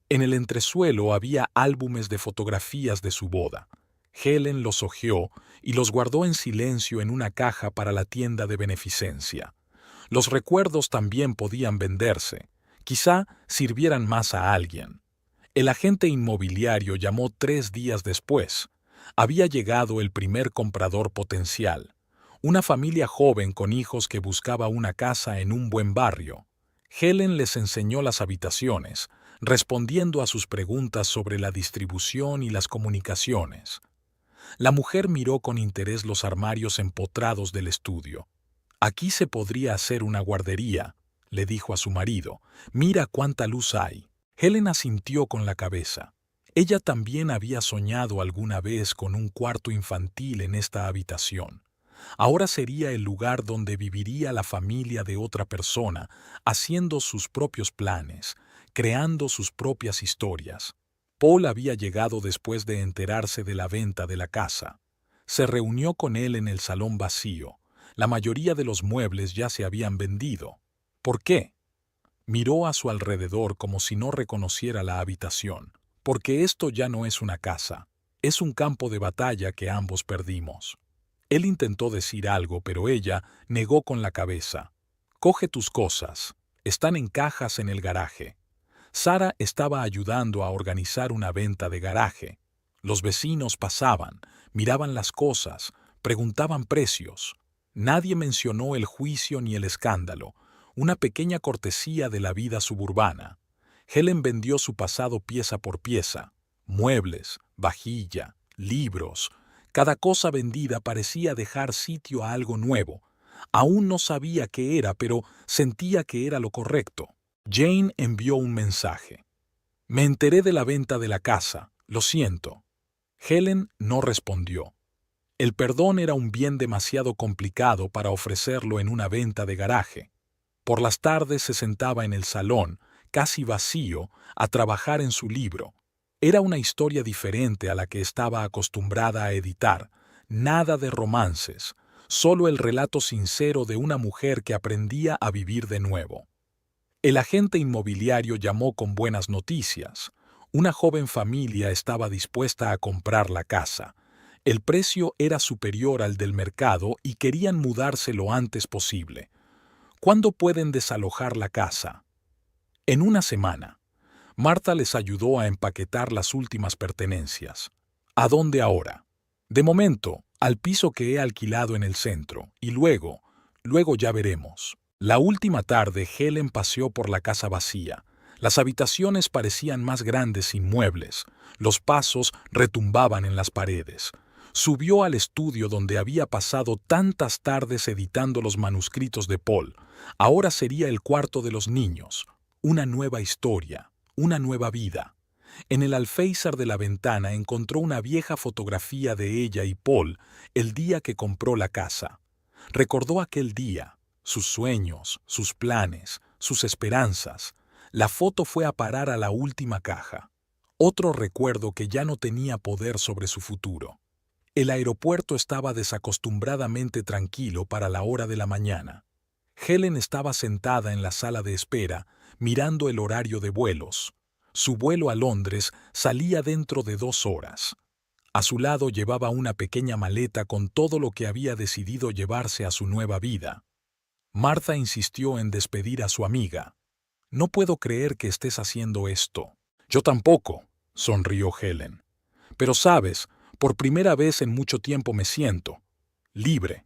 En el entresuelo había álbumes de fotografías de su boda. Helen los hojeó y los guardó en silencio en una caja para la tienda de beneficencia. Los recuerdos también podían venderse. Quizá sirvieran más a alguien. El agente inmobiliario llamó 3 días después. Había llegado el primer comprador potencial. Una familia joven con hijos que buscaba una casa en un buen barrio. Helen les enseñó las habitaciones, respondiendo a sus preguntas sobre la distribución y las comunicaciones. La mujer miró con interés los armarios empotrados del estudio. «Aquí se podría hacer una guardería», le dijo a su marido. «Mira cuánta luz hay». Helen asintió con la cabeza. Ella también había soñado alguna vez con un cuarto infantil en esta habitación. Ahora sería el lugar donde viviría la familia de otra persona, haciendo sus propios planes, creando sus propias historias. Paul había llegado después de enterarse de la venta de la casa. Se reunió con él en el salón vacío. La mayoría de los muebles ya se habían vendido. ¿Por qué? Miró a su alrededor como si no reconociera la habitación. Porque esto ya no es una casa. Es un campo de batalla que ambos perdimos. Él intentó decir algo, pero ella negó con la cabeza. «Coge tus cosas. Están en cajas en el garaje». Sara estaba ayudando a organizar una venta de garaje. Los vecinos pasaban, miraban las cosas, preguntaban precios. Nadie mencionó el juicio ni el escándalo, una pequeña cortesía de la vida suburbana. Helen vendió su pasado pieza por pieza. Muebles, vajilla, libros. Cada cosa vendida parecía dejar sitio a algo nuevo. Aún no sabía qué era, pero sentía que era lo correcto. Jane envió un mensaje. «Me enteré de la venta de la casa. Lo siento». Helen no respondió. El perdón era un bien demasiado complicado para ofrecerlo en una venta de garaje. Por las tardes se sentaba en el salón, casi vacío, a trabajar en su libro. Era una historia diferente a la que estaba acostumbrada a editar. Nada de romances, solo el relato sincero de una mujer que aprendía a vivir de nuevo. El agente inmobiliario llamó con buenas noticias. Una joven familia estaba dispuesta a comprar la casa. El precio era superior al del mercado y querían mudarse lo antes posible. ¿Cuándo pueden desalojar la casa? En una semana. Marta les ayudó a empaquetar las últimas pertenencias. ¿A dónde ahora? De momento, al piso que he alquilado en el centro, y luego ya veremos. La última tarde Helen paseó por la casa vacía. Las habitaciones parecían más grandes sin muebles. Los pasos retumbaban en las paredes. Subió al estudio donde había pasado tantas tardes editando los manuscritos de Paul. Ahora sería el cuarto de los niños. Una nueva historia, una nueva vida. En el alféizar de la ventana encontró una vieja fotografía de ella y Paul el día que compró la casa. Recordó aquel día, sus sueños, sus planes, sus esperanzas. La foto fue a parar a la última caja. Otro recuerdo que ya no tenía poder sobre su futuro. El aeropuerto estaba desacostumbradamente tranquilo para la hora de la mañana. Helen estaba sentada en la sala de espera, mirando el horario de vuelos. Su vuelo a Londres salía dentro de 2 horas. A su lado llevaba una pequeña maleta con todo lo que había decidido llevarse a su nueva vida. Martha insistió en despedir a su amiga. «No puedo creer que estés haciendo esto». «Yo tampoco», sonrió Helen. «Pero sabes, por primera vez en mucho tiempo me siento libre».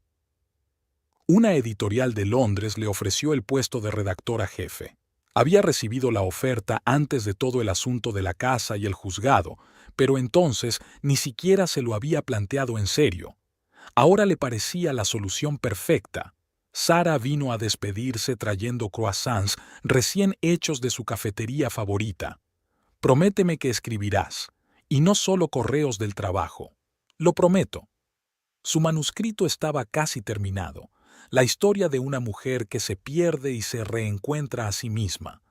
Una editorial de Londres le ofreció el puesto de redactora jefe. Había recibido la oferta antes de todo el asunto de la casa y el juzgado, pero entonces ni siquiera se lo había planteado en serio. Ahora le parecía la solución perfecta. Sara vino a despedirse trayendo croissants recién hechos de su cafetería favorita. «Prométeme que escribirás, y no solo correos del trabajo». «Lo prometo». Su manuscrito estaba casi terminado, la historia de una mujer que se pierde y se reencuentra a sí misma.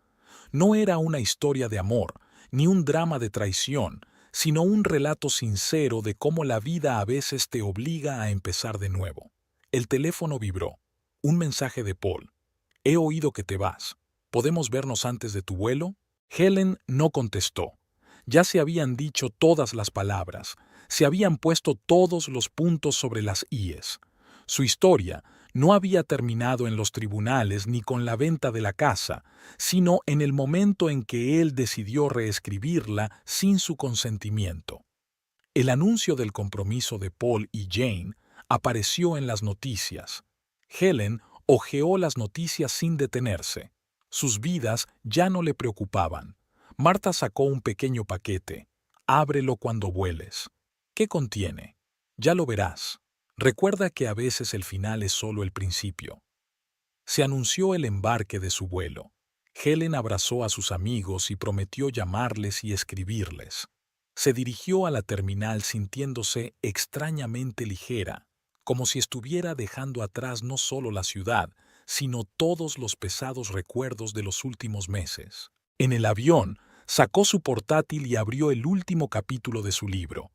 No era una historia de amor, ni un drama de traición, sino un relato sincero de cómo la vida a veces te obliga a empezar de nuevo. El teléfono vibró. Un mensaje de Paul. «He oído que te vas. ¿Podemos vernos antes de tu vuelo?» Helen no contestó. Ya se habían dicho todas las palabras, se habían puesto todos los puntos sobre las íes. Su historia no había terminado en los tribunales ni con la venta de la casa, sino en el momento en que él decidió reescribirla sin su consentimiento. El anuncio del compromiso de Paul y Jane apareció en las noticias. Helen hojeó las noticias sin detenerse. Sus vidas ya no le preocupaban. Marta sacó un pequeño paquete. «Ábrelo cuando vueles». «¿Qué contiene?» «Ya lo verás. Recuerda que a veces el final es solo el principio». Se anunció el embarque de su vuelo. Helen abrazó a sus amigos y prometió llamarles y escribirles. Se dirigió a la terminal sintiéndose extrañamente ligera, como si estuviera dejando atrás no solo la ciudad, sino todos los pesados recuerdos de los últimos meses. En el avión, sacó su portátil y abrió el último capítulo de su libro.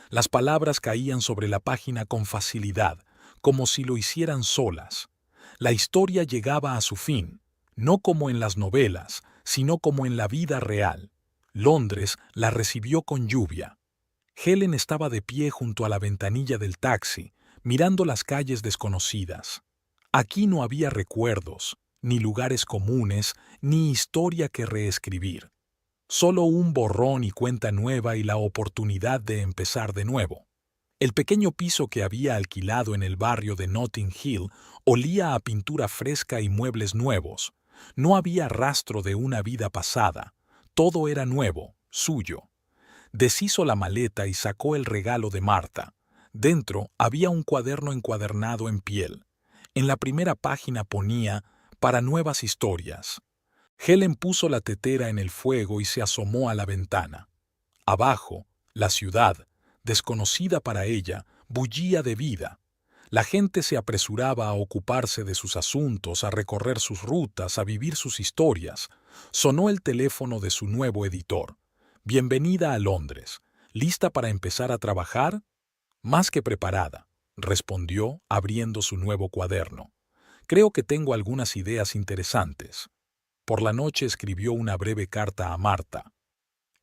Las palabras caían sobre la página con facilidad, como si lo hicieran solas. La historia llegaba a su fin, no como en las novelas, sino como en la vida real. Londres la recibió con lluvia. Helen estaba de pie junto a la ventanilla del taxi, mirando las calles desconocidas. Aquí no había recuerdos, ni lugares comunes, ni historia que reescribir. Solo un borrón y cuenta nueva y la oportunidad de empezar de nuevo. El pequeño piso que había alquilado en el barrio de Notting Hill olía a pintura fresca y muebles nuevos. No había rastro de una vida pasada. Todo era nuevo, suyo. Deshizo la maleta y sacó el regalo de Marta. Dentro había un cuaderno encuadernado en piel. En la primera página ponía «Para nuevas historias». Helen puso la tetera en el fuego y se asomó a la ventana. Abajo, la ciudad, desconocida para ella, bullía de vida. La gente se apresuraba a ocuparse de sus asuntos, a recorrer sus rutas, a vivir sus historias. Sonó el teléfono de su nuevo editor. «Bienvenida a Londres. ¿Lista para empezar a trabajar?» «Más que preparada», respondió, abriendo su nuevo cuaderno. «Creo que tengo algunas ideas interesantes». Por la noche escribió una breve carta a Marta.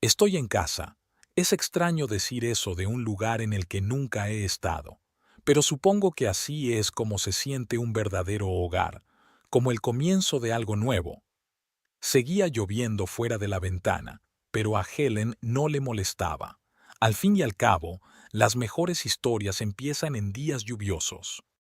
«Estoy en casa. Es extraño decir eso de un lugar en el que nunca he estado, pero supongo que así es como se siente un verdadero hogar, como el comienzo de algo nuevo». Seguía lloviendo fuera de la ventana, pero a Helen no le molestaba. Al fin y al cabo, las mejores historias empiezan en días lluviosos.